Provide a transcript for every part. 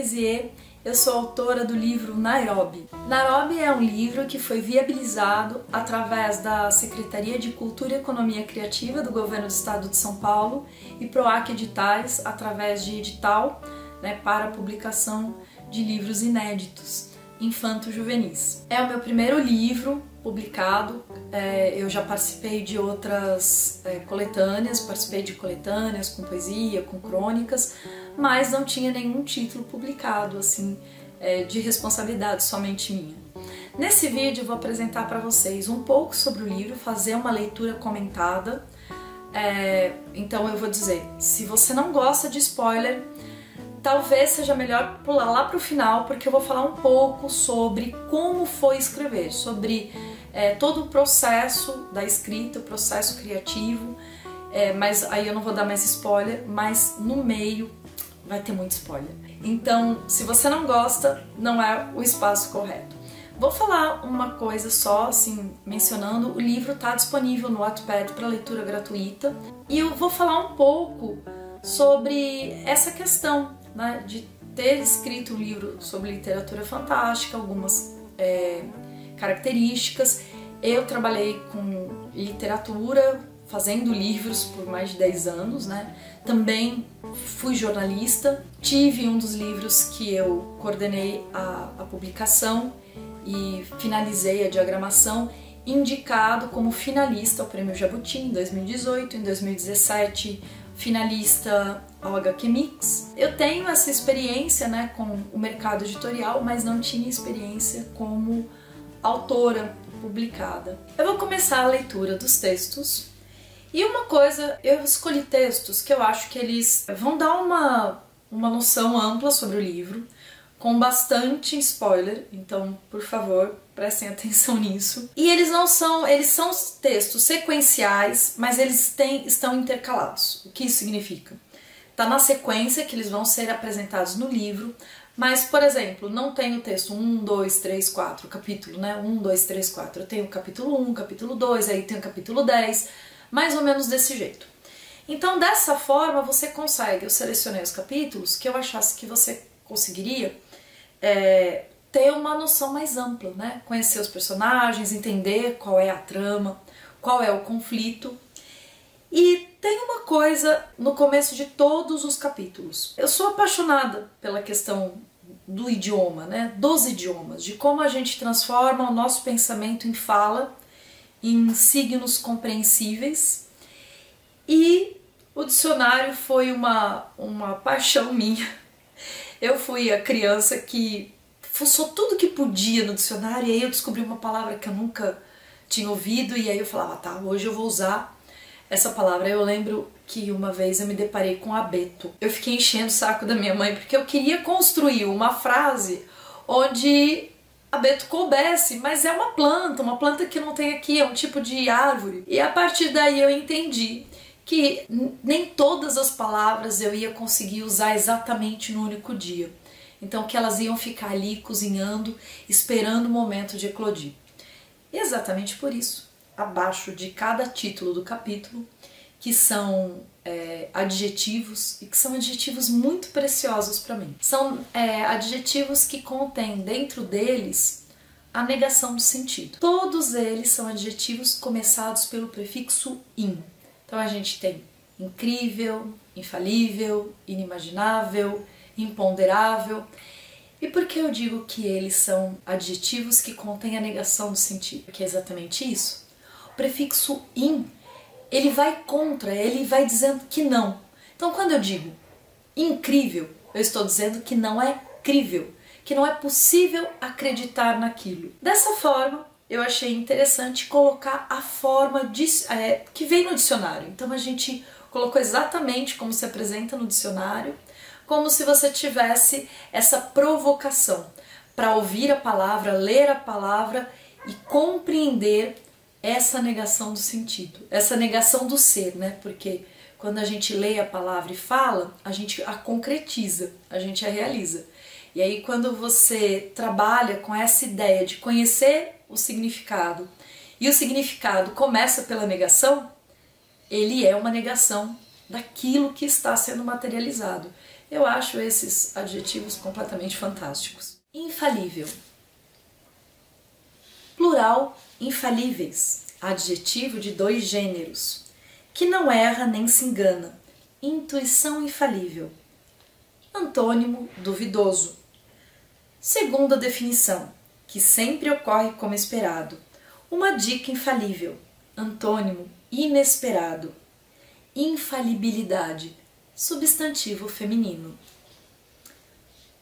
Lisier, eu sou autora do livro Nairobi. Nairobi é um livro que foi viabilizado através da Secretaria de Cultura e Economia Criativa do Governo do Estado de São Paulo e PROAC Editais através de edital, para a publicação de livros inéditos, infanto-juvenis. É o meu primeiro livro publicado, eu já participei de outras coletâneas, com poesia, com crônicas, mas não tinha nenhum título publicado, assim, de responsabilidade somente minha. Nesse vídeo eu vou apresentar para vocês um pouco sobre o livro, fazer uma leitura comentada, então eu vou dizer, se você não gosta de spoiler, talvez seja melhor pular lá para o final, porque eu vou falar um pouco sobre como foi escrever, sobre todo o processo da escrita, o processo criativo, mas aí eu não vou dar mais spoiler, mas no meio vai ter muito spoiler. Então, se você não gosta, não é o espaço correto. Vou falar uma coisa só, assim, mencionando, o livro está disponível no Wattpad para leitura gratuita, e eu vou falar um pouco sobre essa questão, de ter escrito um livro sobre literatura fantástica, algumas características. Eu trabalhei com literatura, fazendo livros por mais de 10 anos, Também fui jornalista, tive um dos livros que eu coordenei a publicação e finalizei a diagramação, indicado como finalista ao Prêmio Jabuti em 2018, em 2017 finalista ao HQ Mix. Eu tenho essa experiência com o mercado editorial, mas não tinha experiência como autora publicada. Eu vou começar a leitura dos textos. E uma coisa, eu escolhi textos que eu acho que eles vão dar uma noção ampla sobre o livro, com bastante spoiler, então, por favor, prestem atenção nisso. E eles são textos sequenciais, mas eles estão intercalados. O que isso significa? Tá na sequência que eles vão ser apresentados no livro, mas, por exemplo, não tem o texto 1, 2, 3, 4, capítulo, 1, 2, 3, 4. Eu tenho o capítulo 1, capítulo 2, aí tem o capítulo 10, mais ou menos desse jeito. Então, dessa forma, você consegue, eu selecionei os capítulos que eu achasse que você conseguiria ter uma noção mais ampla, Conhecer os personagens, entender qual é a trama, qual é o conflito. E tem uma coisa no começo de todos os capítulos. Eu sou apaixonada pela questão do idioma, dos idiomas, de como a gente transforma o nosso pensamento em fala, em signos compreensíveis. E o dicionário foi uma paixão minha. Eu fui a criança que fuçou tudo que podia no dicionário, e aí eu descobri uma palavra que eu nunca tinha ouvido, e aí eu falava, tá, hoje eu vou usar essa palavra. Eu lembro que uma vez eu me deparei com abeto. Eu fiquei enchendo o saco da minha mãe, porque eu queria construir uma frase onde abeto coubesse, mas é uma planta que não tem aqui, é um tipo de árvore. E a partir daí eu entendi que nem todas as palavras eu ia conseguir usar exatamente no único dia. Então que elas iam ficar ali cozinhando, esperando o momento de eclodir. E exatamente por isso, abaixo de cada título do capítulo, que são adjetivos, e que são adjetivos muito preciosos para mim. São adjetivos que contêm dentro deles a negação do sentido. Todos eles são adjetivos começados pelo prefixo in. Então a gente tem incrível, infalível, inimaginável, imponderável. E por que eu digo que eles são adjetivos que contêm a negação do sentido? Porque é exatamente isso. O prefixo in, ele vai contra, ele vai dizendo que não. Então quando eu digo incrível, eu estou dizendo que não é crível, que não é possível acreditar naquilo. Dessa forma, eu achei interessante colocar a forma que vem no dicionário. Então a gente colocou exatamente como se apresenta no dicionário, como se você tivesse essa provocação para ouvir a palavra, ler a palavra e compreender essa negação do sentido, essa negação do ser, Porque quando a gente lê a palavra e fala, a gente a concretiza, a gente a realiza. E aí quando você trabalha com essa ideia de conhecer o significado, e o significado começa pela negação, ele é uma negação daquilo que está sendo materializado. Eu acho esses adjetivos completamente fantásticos. Infalível. Plural, infalíveis. Adjetivo de 2 gêneros. Que não erra nem se engana. Intuição infalível. Antônimo, duvidoso. Segunda definição, que sempre ocorre como esperado. Uma dica infalível. Antônimo, inesperado. Infalibilidade. Substantivo feminino.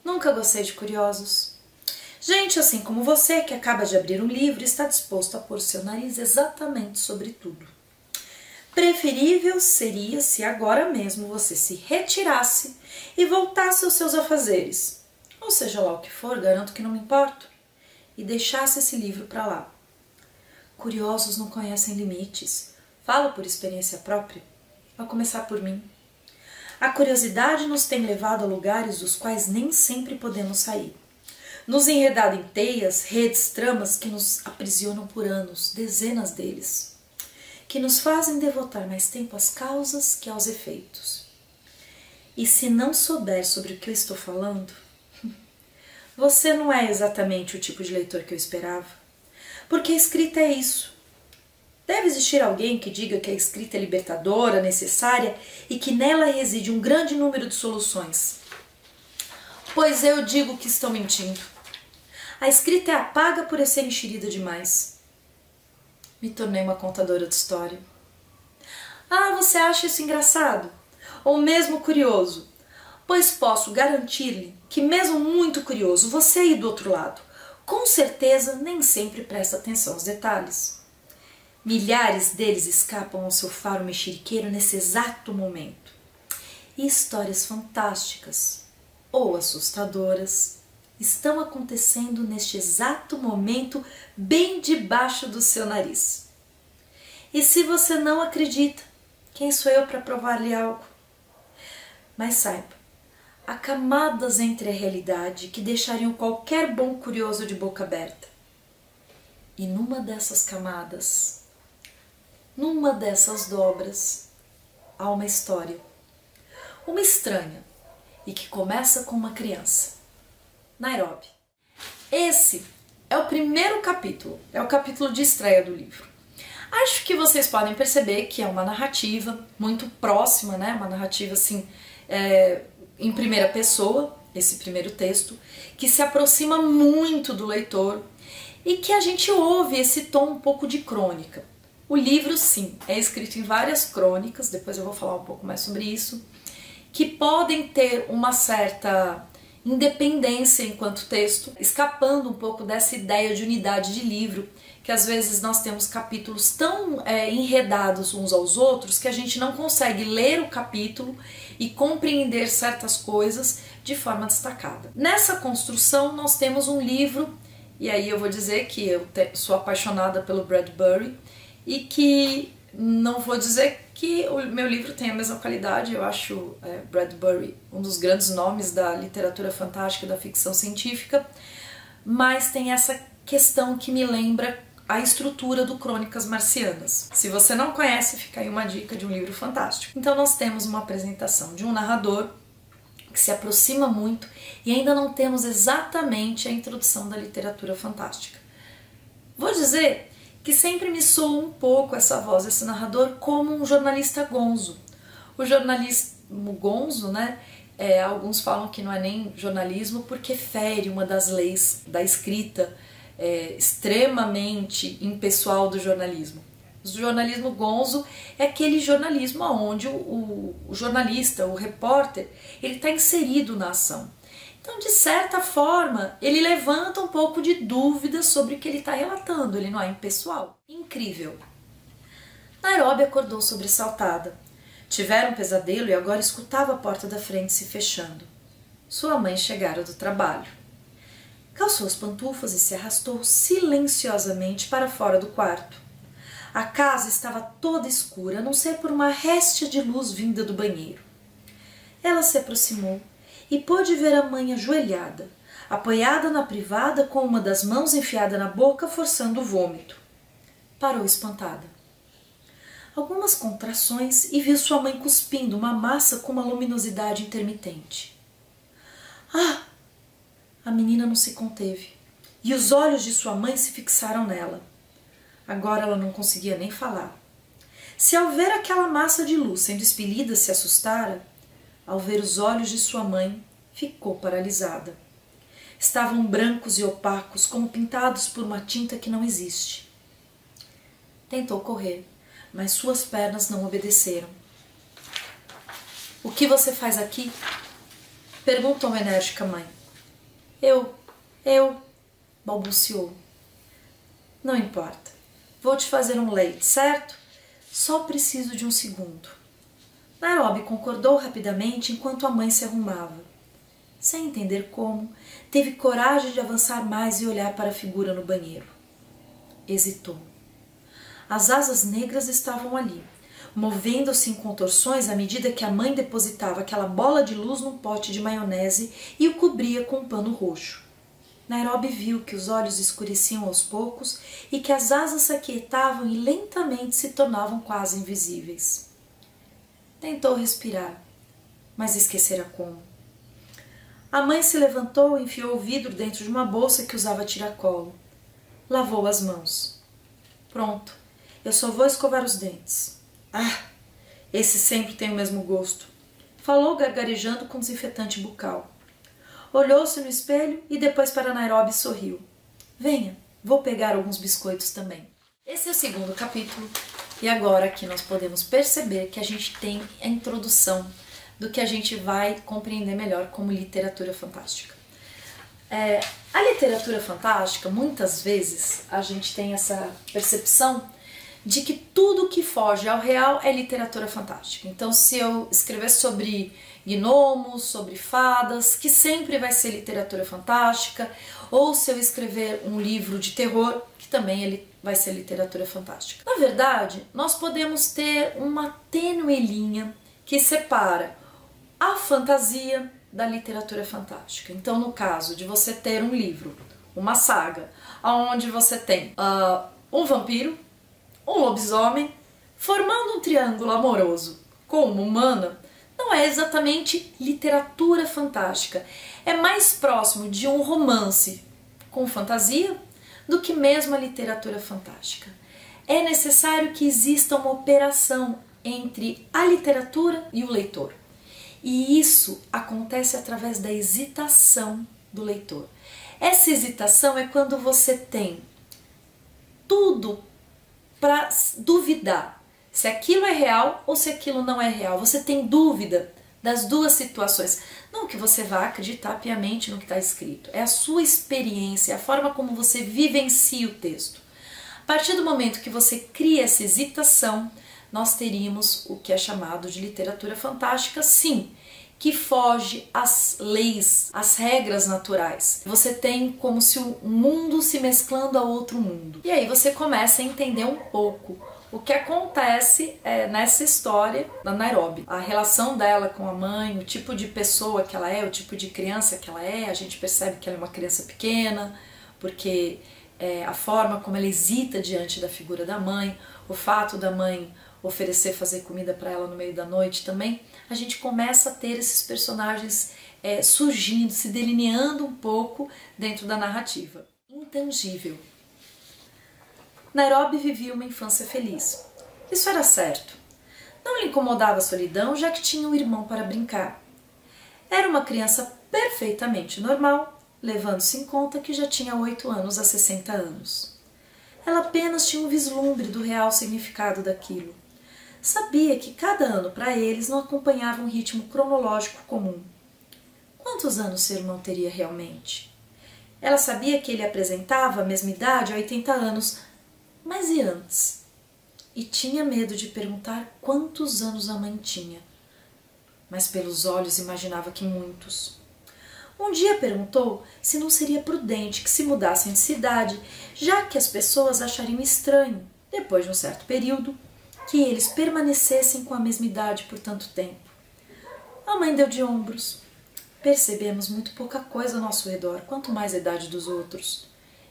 Nunca gostei de curiosos. Gente assim como você, que acaba de abrir um livro e está disposto a pôr seu nariz exatamente sobre tudo. Preferível seria se agora mesmo você se retirasse e voltasse aos seus afazeres, ou seja lá o que for, garanto que não me importo, e deixasse esse livro para lá. Curiosos não conhecem limites, falo por experiência própria, a começar por mim. A curiosidade nos tem levado a lugares dos quais nem sempre podemos sair. Nos enredado em teias, redes, tramas que nos aprisionam por anos, dezenas deles, que nos fazem devotar mais tempo às causas que aos efeitos. E se não souber sobre o que eu estou falando, você não é exatamente o tipo de leitor que eu esperava, porque a escrita é isso. Deve existir alguém que diga que a escrita é libertadora, necessária e que nela reside um grande número de soluções. Pois eu digo que estão mentindo. A escrita é a paga por ser enxerida demais. Me tornei uma contadora de história. Ah, você acha isso engraçado? Ou mesmo curioso? Pois posso garantir-lhe que mesmo muito curioso, você aí do outro lado, com certeza nem sempre presta atenção aos detalhes. Milhares deles escapam ao seu faro mexeriqueiro nesse exato momento. E histórias fantásticas ou assustadoras estão acontecendo neste exato momento bem debaixo do seu nariz. E se você não acredita, quem sou eu para provar-lhe algo? Mas saiba, há camadas entre a realidade que deixariam qualquer bom curioso de boca aberta. E numa dessas camadas, numa dessas dobras, há uma história. Uma estranha e que começa com uma criança. Nairobi. Esse é o primeiro capítulo, é o capítulo de estreia do livro. Acho que vocês podem perceber que é uma narrativa muito próxima, né? Uma narrativa assim, em primeira pessoa, esse primeiro texto, que se aproxima muito do leitor e que a gente ouve esse tom um pouco de crônica. O livro, sim, é escrito em várias crônicas, depois eu vou falar um pouco mais sobre isso, que podem ter uma certa independência enquanto texto, escapando um pouco dessa ideia de unidade de livro, que às vezes nós temos capítulos tão enredados uns aos outros que a gente não consegue ler o capítulo e compreender certas coisas de forma destacada. Nessa construção nós temos um livro, e aí eu vou dizer que eu sou apaixonada pelo Bradbury, e que não vou dizer que o meu livro tem a mesma qualidade, eu acho Bradbury um dos grandes nomes da literatura fantástica e da ficção científica, mas tem essa questão que me lembra a estrutura do Crônicas Marcianas. Se você não conhece, fica aí uma dica de um livro fantástico. Então nós temos uma apresentação de um narrador que se aproxima muito e ainda não temos exatamente a introdução da literatura fantástica. Vou dizer que sempre me soa um pouco essa voz, esse narrador, como um jornalista gonzo. O jornalismo gonzo, né? Alguns falam que não é nem jornalismo porque fere uma das leis da escrita extremamente impessoal do jornalismo. O jornalismo gonzo é aquele jornalismo onde o jornalista, o repórter, ele está inserido na ação. Então, de certa forma, ele levanta um pouco de dúvida sobre o que ele está relatando, ele não é impessoal. Incrível. Nairobi acordou sobressaltada. Tivera um pesadelo e agora escutava a porta da frente se fechando. Sua mãe chegara do trabalho. Calçou as pantufas e se arrastou silenciosamente para fora do quarto. A casa estava toda escura, a não ser por uma réstia de luz vinda do banheiro. Ela se aproximou e pôde ver a mãe ajoelhada, apoiada na privada com uma das mãos enfiada na boca, forçando o vômito. Parou espantada. Algumas contrações e viu sua mãe cuspindo uma massa com uma luminosidade intermitente. Ah! A menina não se conteve e os olhos de sua mãe se fixaram nela. Agora ela não conseguia nem falar. Se ao ver aquela massa de luz sendo expelida se assustara, ao ver os olhos de sua mãe, ficou paralisada. Estavam brancos e opacos, como pintados por uma tinta que não existe. Tentou correr, mas suas pernas não obedeceram. O que você faz aqui? Perguntou a enérgica mãe. Eu, balbuciou. Não importa. Vou te fazer um leite, certo? Só preciso de um segundo. Nairobi concordou rapidamente enquanto a mãe se arrumava. Sem entender como, teve coragem de avançar mais e olhar para a figura no banheiro. Hesitou. As asas negras estavam ali, movendo-se em contorções à medida que a mãe depositava aquela bola de luz num pote de maionese e o cobria com um pano roxo. Nairobi viu que os olhos escureciam aos poucos e que as asas se aquietavam e lentamente se tornavam quase invisíveis. Tentou respirar, mas esquecera como. A mãe se levantou e enfiou o vidro dentro de uma bolsa que usava tiracolo. Lavou as mãos. Pronto, eu só vou escovar os dentes. Ah, esse sempre tem o mesmo gosto. Falou gargarejando com desinfetante bucal. Olhou-se no espelho e depois para Nairobi sorriu. Venha, vou pegar alguns biscoitos também. Esse é o segundo capítulo e agora aqui nós podemos perceber que a gente tem a introdução do que a gente vai compreender melhor como literatura fantástica. A literatura fantástica, muitas vezes, a gente tem essa percepção de que tudo que foge ao real é literatura fantástica. Então, se eu escrever sobre gnomos, sobre fadas, que sempre vai ser literatura fantástica, ou se eu escrever um livro de terror, que também vai ser literatura fantástica. Na verdade, nós podemos ter uma tênue linha que separa a fantasia da literatura fantástica. Então, no caso de você ter um livro, uma saga, onde você tem um vampiro, um lobisomem, formando um triângulo amoroso com uma humana, não é exatamente literatura fantástica. É mais próximo de um romance com fantasia do que mesmo a literatura fantástica. É necessário que exista uma operação entre a literatura e o leitor. E isso acontece através da hesitação do leitor. Essa hesitação é quando você tem tudo para duvidar se aquilo é real ou se aquilo não é real. Você tem dúvida das duas situações. Não que você vá acreditar piamente no que está escrito. É a sua experiência, a forma como você vivencia o texto. A partir do momento que você cria essa hesitação, nós teríamos o que é chamado de literatura fantástica, sim, que foge às leis, às regras naturais. Você tem como se o mundo se mesclando a outro mundo. E aí você começa a entender um pouco o que acontece nessa história da Nairobi. A relação dela com a mãe, o tipo de pessoa que ela é, o tipo de criança que ela é. A gente percebe que ela é uma criança pequena, porque a forma como ela hesita diante da figura da mãe, o fato da mãe oferecer fazer comida para ela no meio da noite também, a gente começa a ter esses personagens surgindo, se delineando um pouco dentro da narrativa. Intangível. Nairobi vivia uma infância feliz. Isso era certo. Não lhe incomodava a solidão, já que tinha um irmão para brincar. Era uma criança perfeitamente normal, levando-se em conta que já tinha 8 anos a 60 anos. Ela apenas tinha um vislumbre do real significado daquilo. Sabia que cada ano para eles não acompanhava um ritmo cronológico comum. Quantos anos seu irmão teria realmente? Ela sabia que ele apresentava a mesma idade há 80 anos, mas e antes? E tinha medo de perguntar quantos anos a mãe tinha, mas pelos olhos imaginava que muitos. Um dia perguntou se não seria prudente que se mudassem de cidade, já que as pessoas achariam estranho, depois de um certo período, que eles permanecessem com a mesma idade por tanto tempo. A mãe deu de ombros. Percebemos muito pouca coisa ao nosso redor, quanto mais a idade dos outros.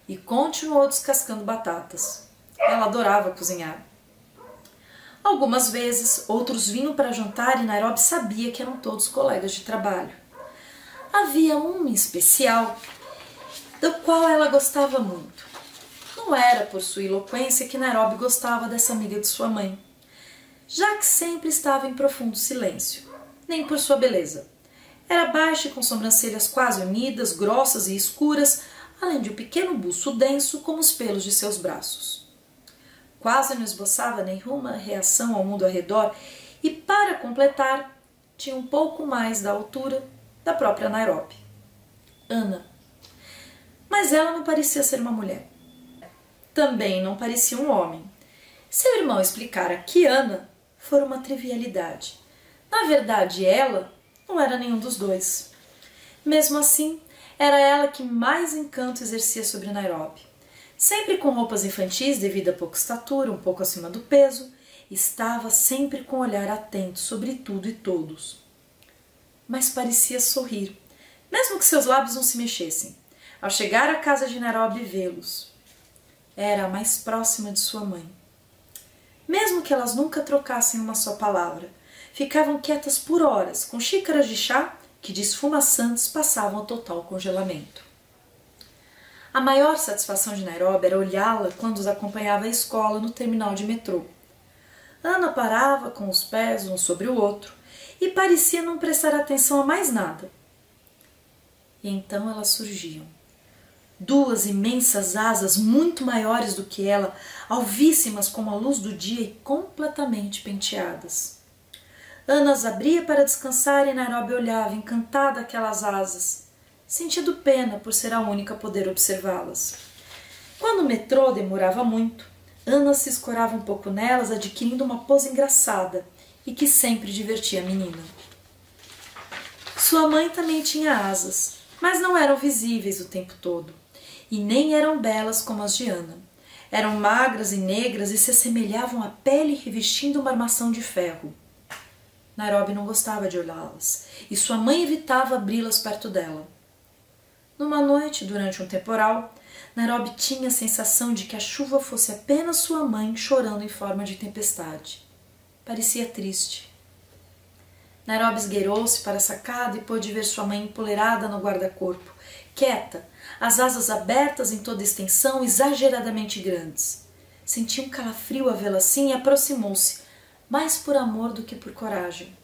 E continuou descascando batatas. Ela adorava cozinhar. Algumas vezes, outros vinham para jantar e Nairobi sabia que eram todos colegas de trabalho. havia um em especial do qual ela gostava muito. Não era por sua eloquência que Nairobi gostava dessa amiga de sua mãe, já que sempre estava em profundo silêncio, nem por sua beleza. Era baixa e com sobrancelhas quase unidas, grossas e escuras, além de um pequeno buço denso como os pelos de seus braços. Quase não esboçava nenhuma reação ao mundo ao redor e, para completar, tinha um pouco mais da altura da própria Nairobi. Ana. Mas ela não parecia ser uma mulher. Também não parecia um homem. Seu irmão explicara que Ana fora uma trivialidade. Na verdade, ela não era nenhum dos dois. Mesmo assim, era ela que mais encanto exercia sobre Nairobi. Sempre com roupas infantis devido à pouca estatura, um pouco acima do peso, estava sempre com o olhar atento sobre tudo e todos. Mas parecia sorrir, mesmo que seus lábios não se mexessem, ao chegar à casa de Nairobi e vê-los. Era a mais próxima de sua mãe. Mesmo que elas nunca trocassem uma só palavra, ficavam quietas por horas, com xícaras de chá que de esfumaçantes passavam ao total congelamento. A maior satisfação de Nairobi era olhá-la quando os acompanhava à escola no terminal de metrô. Ana parava com os pés um sobre o outro e parecia não prestar atenção a mais nada. E então elas surgiam. Duas imensas asas muito maiores do que ela, alvíssimas como a luz do dia e completamente penteadas. Ana as abria para descansar e Nairobi olhava, encantada aquelas asas, sentindo pena por ser a única a poder observá-las. Quando o metrô demorava muito, Ana se escorava um pouco nelas, adquirindo uma pose engraçada e que sempre divertia a menina. Sua mãe também tinha asas, mas não eram visíveis o tempo todo, e nem eram belas como as de Ana. Eram magras e negras e se assemelhavam à pele revestindo uma armação de ferro. Nairobi não gostava de olhá-las, e sua mãe evitava abri-las perto dela. Numa noite, durante um temporal, Nairobi tinha a sensação de que a chuva fosse apenas sua mãe chorando em forma de tempestade. Parecia triste. Nairobi esgueirou-se para a sacada e pôde ver sua mãe empoleirada no guarda-corpo, quieta, as asas abertas em toda extensão, exageradamente grandes. Sentiu um calafrio a vê-la assim e aproximou-se, mais por amor do que por coragem.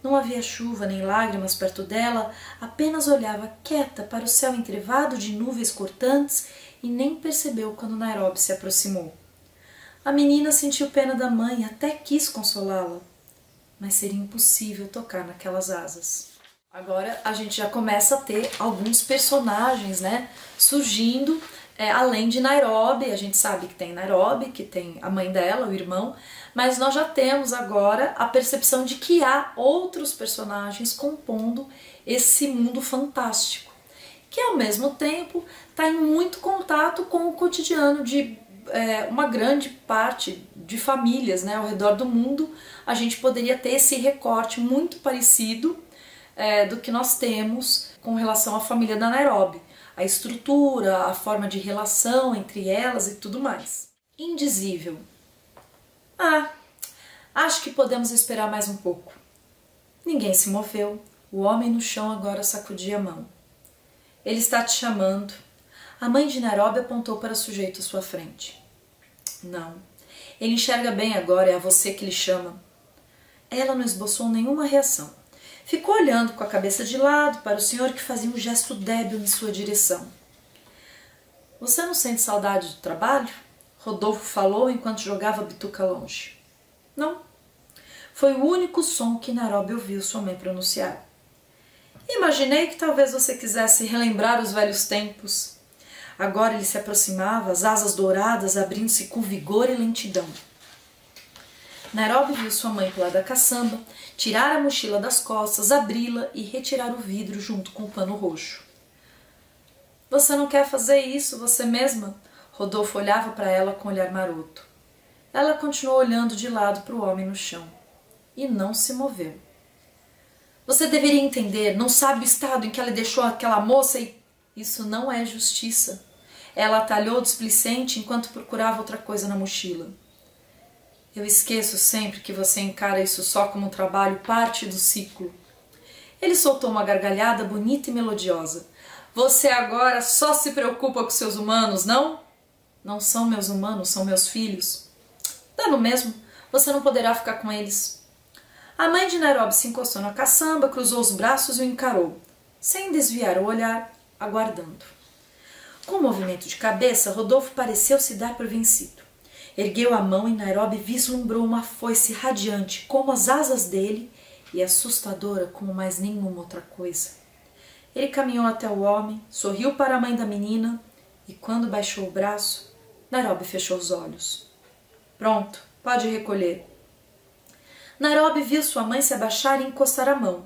Não havia chuva nem lágrimas perto dela, apenas olhava quieta para o céu entrevado de nuvens cortantes e nem percebeu quando Nairobi se aproximou. A menina sentiu pena da mãe e até quis consolá-la, mas seria impossível tocar naquelas asas. Agora a gente já começa a ter alguns personagens, surgindo, além de Nairobi. A gente sabe que tem Nairobi, que tem a mãe dela, o irmão, mas nós já temos agora a percepção de que há outros personagens compondo esse mundo fantástico, que ao mesmo tempo está em muito contato com o cotidiano de uma grande parte de famílias, ao redor do mundo. A gente poderia ter esse recorte muito parecido do que nós temos com relação à família da Nairobi, a estrutura, a forma de relação entre elas e tudo mais. Indizível. Acho que podemos esperar mais um pouco. Ninguém se moveu. O homem no chão agora sacudia a mão. Ele está te chamando. A mãe de Nairobi apontou para o sujeito à sua frente. Não. Ele enxerga bem agora, é a você que lhe chama. Ela não esboçou nenhuma reação. Ficou olhando com a cabeça de lado para o senhor que fazia um gesto débil em sua direção. Você não sente saudade do trabalho? Rodolfo falou enquanto jogava a bituca longe. Não. Foi o único som que Nairobi ouviu sua mãe pronunciar. Imaginei que talvez você quisesse relembrar os velhos tempos. Agora ele se aproximava, as asas douradas abrindo-se com vigor e lentidão. Nairobi viu sua mãe pular da caçamba, tirar a mochila das costas, abri-la e retirar o vidro junto com o pano roxo. Você não quer fazer isso, você mesma? Rodolfo olhava para ela com um olhar maroto. Ela continuou olhando de lado para o homem no chão e não se moveu. Você deveria entender, não sabe o estado em que ela deixou aquela moça e... Isso não é justiça. Ela atalhou displicente enquanto procurava outra coisa na mochila. Eu esqueço sempre que você encara isso só como um trabalho, parte do ciclo. Ele soltou uma gargalhada bonita e melodiosa. Você agora só se preocupa com seus humanos, não? Não são meus humanos, são meus filhos. Dá no mesmo, você não poderá ficar com eles. A mãe de Nairobi se encostou na caçamba, cruzou os braços e o encarou, sem desviar o olhar, aguardando. Com um movimento de cabeça, Rodolfo pareceu se dar por vencido. Ergueu a mão e Nairobi vislumbrou uma foice radiante, como as asas dele, e assustadora como mais nenhuma outra coisa. Ele caminhou até o homem, sorriu para a mãe da menina, e quando baixou o braço, Nairobi fechou os olhos. Pronto, pode recolher. Nairobi viu sua mãe se abaixar e encostar a mão,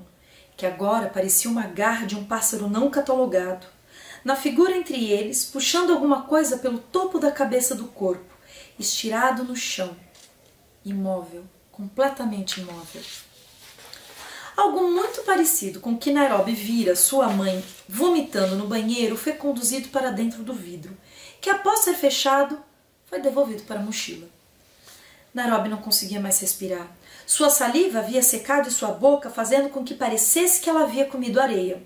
que agora parecia uma garra de um pássaro não catalogado, na figura entre eles, puxando alguma coisa pelo topo da cabeça do corpo, estirado no chão, imóvel, completamente imóvel. Algo muito parecido com o que Nairobi vira sua mãe vomitando no banheiro foi conduzido para dentro do vidro, que após ser fechado, foi devolvido para a mochila. Nairobi não conseguia mais respirar. Sua saliva havia secado em sua boca, fazendo com que parecesse que ela havia comido areia.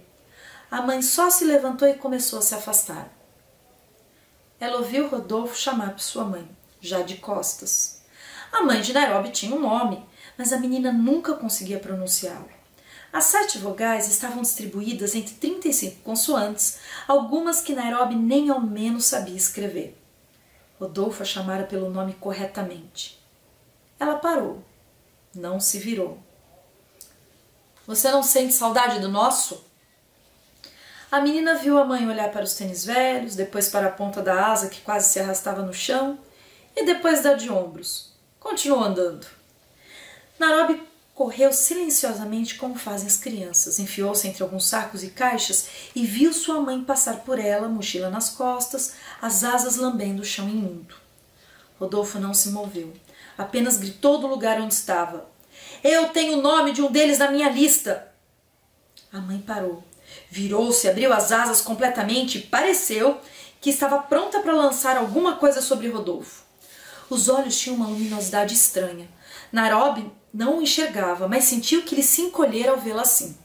A mãe só se levantou e começou a se afastar. Ela ouviu Rodolfo chamar por sua mãe, já de costas. A mãe de Nairobi tinha um nome, mas a menina nunca conseguia pronunciá-lo. As 7 vogais estavam distribuídas entre 35 consoantes, algumas que Nairobi nem ao menos sabia escrever. Rodolfo a chamara pelo nome corretamente. Ela parou. Não se virou. Você não sente saudade do nosso? A menina viu a mãe olhar para os tênis velhos, depois para a ponta da asa que quase se arrastava no chão, e depois dar de ombros. Continuou andando. Nairobi correu silenciosamente como fazem as crianças, enfiou-se entre alguns sacos e caixas e viu sua mãe passar por ela, mochila nas costas, as asas lambendo o chão imundo. Rodolfo não se moveu, apenas gritou do lugar onde estava. Eu tenho o nome de um deles na minha lista! A mãe parou, virou-se, abriu as asas completamente e pareceu que estava pronta para lançar alguma coisa sobre Rodolfo. Os olhos tinham uma luminosidade estranha. Nairobi não o enxergava, mas sentiu que ele se encolhera ao vê-la assim.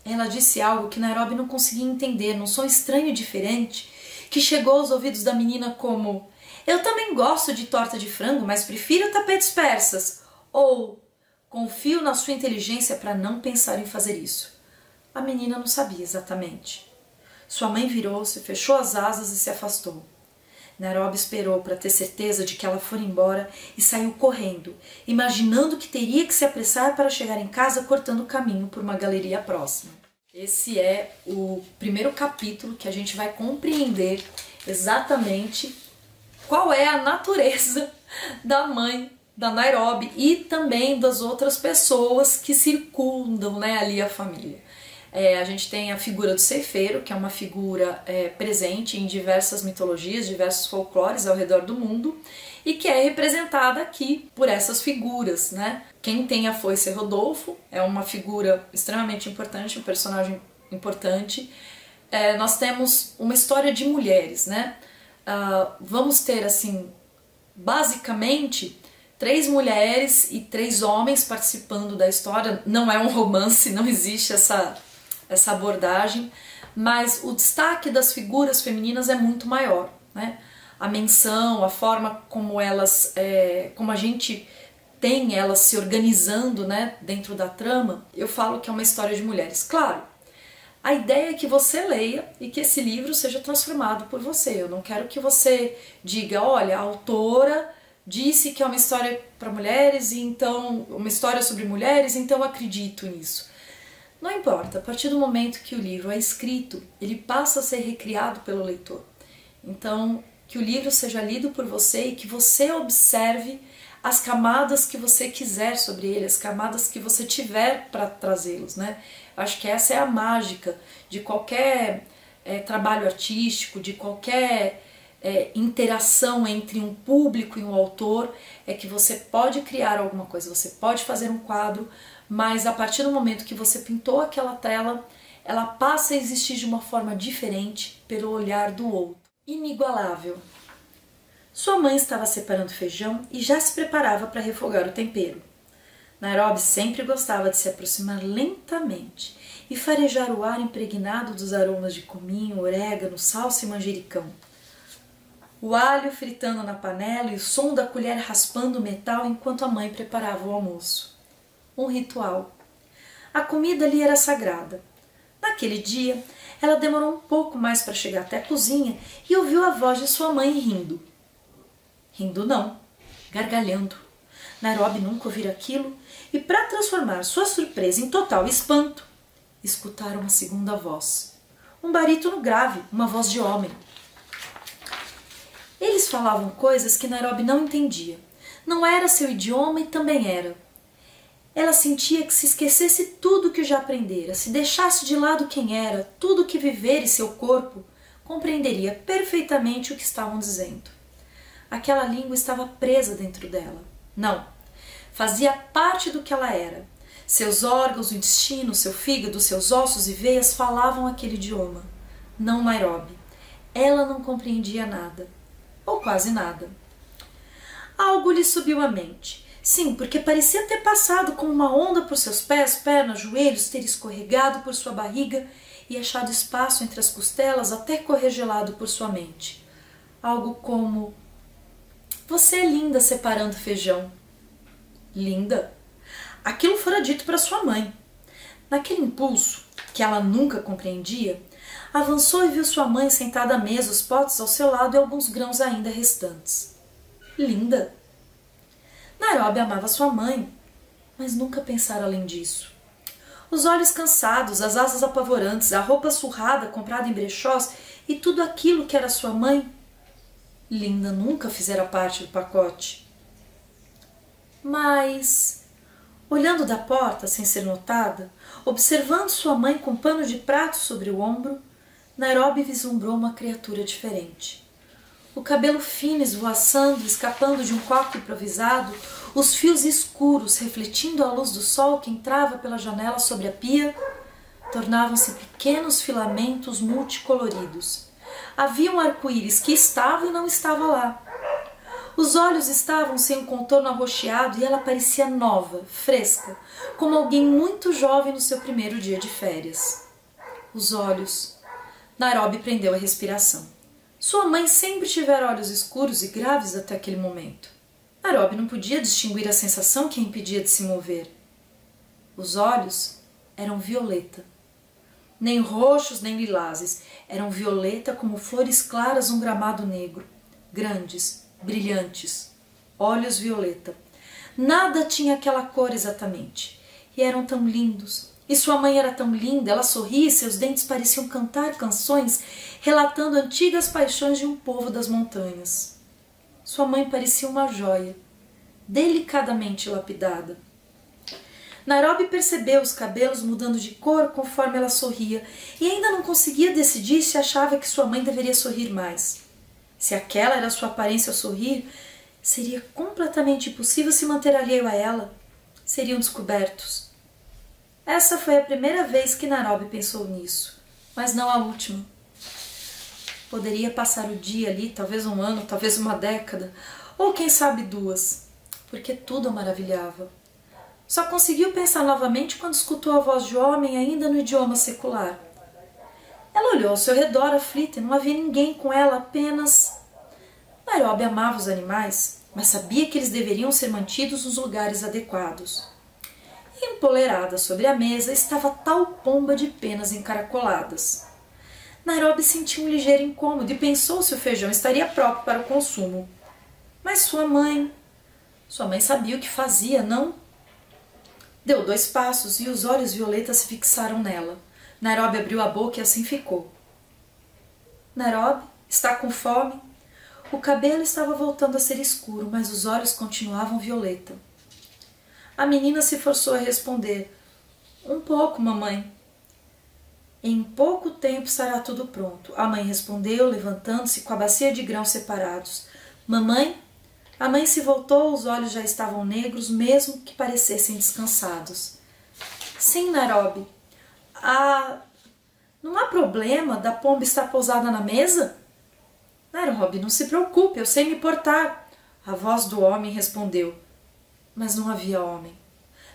Ela disse algo que Nairobi não conseguia entender, num som estranho e diferente, que chegou aos ouvidos da menina como: eu também gosto de torta de frango, mas prefiro tapetes persas. Ou, confio na sua inteligência para não pensar em fazer isso. A menina não sabia exatamente. Sua mãe virou-se, fechou as asas e se afastou. Nairobi esperou para ter certeza de que ela fora embora e saiu correndo, imaginando que teria que se apressar para chegar em casa cortando o caminho por uma galeria próxima. Esse é o primeiro capítulo que a gente vai compreender exatamente qual é a natureza da mãe da Nairobi e também das outras pessoas que circundam, né, ali a família. A gente tem a figura do ceifeiro, que é uma figura presente em diversas mitologias, diversos folclores ao redor do mundo, e que é representada aqui por essas figuras, né? Quem tem a foice é Rodolfo, é uma figura extremamente importante, um personagem importante. Nós temos uma história de mulheres, né? Vamos ter, assim, basicamente, 3 mulheres e 3 homens participando da história. Não é um romance, não existe essa abordagem, mas o destaque das figuras femininas é muito maior, né? A menção, a forma como elas, como a gente tem elas se organizando, né, dentro da trama, eu falo que é uma história de mulheres. Claro, a ideia é que você leia e que esse livro seja transformado por você. Eu não quero que você diga, olha, a autora disse que é uma história para mulheres, e então uma história sobre mulheres, então eu acredito nisso. Não importa, a partir do momento que o livro é escrito, ele passa a ser recriado pelo leitor. Então, que o livro seja lido por você e que você observe as camadas que você quiser sobre ele, as camadas que você tiver para trazê-los, né? Acho que essa é a mágica de qualquer trabalho artístico, de qualquer interação entre um público e um autor, é que você pode criar alguma coisa, você pode fazer um quadro, mas a partir do momento que você pintou aquela tela, ela passa a existir de uma forma diferente pelo olhar do outro. Inigualável. Sua mãe estava separando feijão e já se preparava para refogar o tempero. Nairobi sempre gostava de se aproximar lentamente e farejar o ar impregnado dos aromas de cominho, orégano, salsa e manjericão. O alho fritando na panela e o som da colher raspando o metal enquanto a mãe preparava o almoço. Um ritual. A comida ali era sagrada. Naquele dia, ela demorou um pouco mais para chegar até a cozinha e ouviu a voz de sua mãe rindo. Rindo não, gargalhando. Nairobi nunca ouvira aquilo e, para transformar sua surpresa em total espanto, escutaram uma segunda voz. Um barítono grave, uma voz de homem. Eles falavam coisas que Nairobi não entendia. Não era seu idioma e também era. Ela sentia que se esquecesse tudo que já aprendera, se deixasse de lado quem era, tudo que vivera e seu corpo, compreenderia perfeitamente o que estavam dizendo. Aquela língua estava presa dentro dela. Não, fazia parte do que ela era. Seus órgãos, o intestino, seu fígado, seus ossos e veias falavam aquele idioma. Não Nairobi. Ela não compreendia nada. Ou quase nada. Algo lhe subiu à mente. Sim, porque parecia ter passado como uma onda por seus pés, pernas, joelhos, ter escorregado por sua barriga e achado espaço entre as costelas até correr gelado por sua mente. Algo como: você é linda separando feijão. Linda? Aquilo fora dito para sua mãe. Naquele impulso, que ela nunca compreendia, avançou e viu sua mãe sentada à mesa, os potes ao seu lado e alguns grãos ainda restantes. Linda? Nairobi amava sua mãe, mas nunca pensara além disso. Os olhos cansados, as asas apavorantes, a roupa surrada comprada em brechós e tudo aquilo que era sua mãe, Linda nunca fizera parte do pacote. Mas, olhando da porta sem ser notada, observando sua mãe com pano de prato sobre o ombro, Nairobi vislumbrou uma criatura diferente. O cabelo fino esvoaçando, escapando de um coque improvisado, os fios escuros refletindo a luz do sol que entrava pela janela sobre a pia, tornavam-se pequenos filamentos multicoloridos. Havia um arco-íris que estava e não estava lá. Os olhos estavam sem um contorno arroxeado e ela parecia nova, fresca, como alguém muito jovem no seu primeiro dia de férias. Os olhos. Nairobi prendeu a respiração. Sua mãe sempre tivera olhos escuros e graves até aquele momento. Nairobi não podia distinguir a sensação que a impedia de se mover. Os olhos eram violeta. Nem roxos nem lilazes, eram violeta como flores claras num gramado negro. Grandes, brilhantes, olhos violeta. Nada tinha aquela cor exatamente. E eram tão lindos. E sua mãe era tão linda, ela sorria e seus dentes pareciam cantar canções, relatando antigas paixões de um povo das montanhas. Sua mãe parecia uma joia, delicadamente lapidada. Nairobi percebeu os cabelos mudando de cor conforme ela sorria e ainda não conseguia decidir se achava que sua mãe deveria sorrir mais. Se aquela era sua aparência ao sorrir, seria completamente impossível se manter alheio a ela. Seriam descobertos. Essa foi a primeira vez que Nairobi pensou nisso, mas não a última. Poderia passar o dia ali, talvez um ano, talvez uma década, ou quem sabe 2, porque tudo a maravilhava. Só conseguiu pensar novamente quando escutou a voz de homem ainda no idioma secular. Ela olhou ao seu redor aflita e não havia ninguém com ela, apenas... Nairobi amava os animais, mas sabia que eles deveriam ser mantidos nos lugares adequados. Empoleirada sobre a mesa estava tal pomba de penas encaracoladas. Nairobi sentiu um ligeiro incômodo e pensou se o feijão estaria próprio para o consumo. Mas sua mãe sabia o que fazia, não? Deu 2 passos e os olhos violetas se fixaram nela. Nairobi abriu a boca e assim ficou. Nairobi, está com fome? O cabelo estava voltando a ser escuro, mas os olhos continuavam violeta. A menina se forçou a responder. Um pouco, mamãe. Em pouco tempo estará tudo pronto. A mãe respondeu, levantando-se com a bacia de grãos separados. Mamãe? A mãe se voltou, os olhos já estavam negros, mesmo que parecessem descansados. Sim, Nairobi. Não há problema da pomba estar pousada na mesa? Nairobi, não se preocupe, eu sei me portar. A voz do homem respondeu. Mas não havia homem.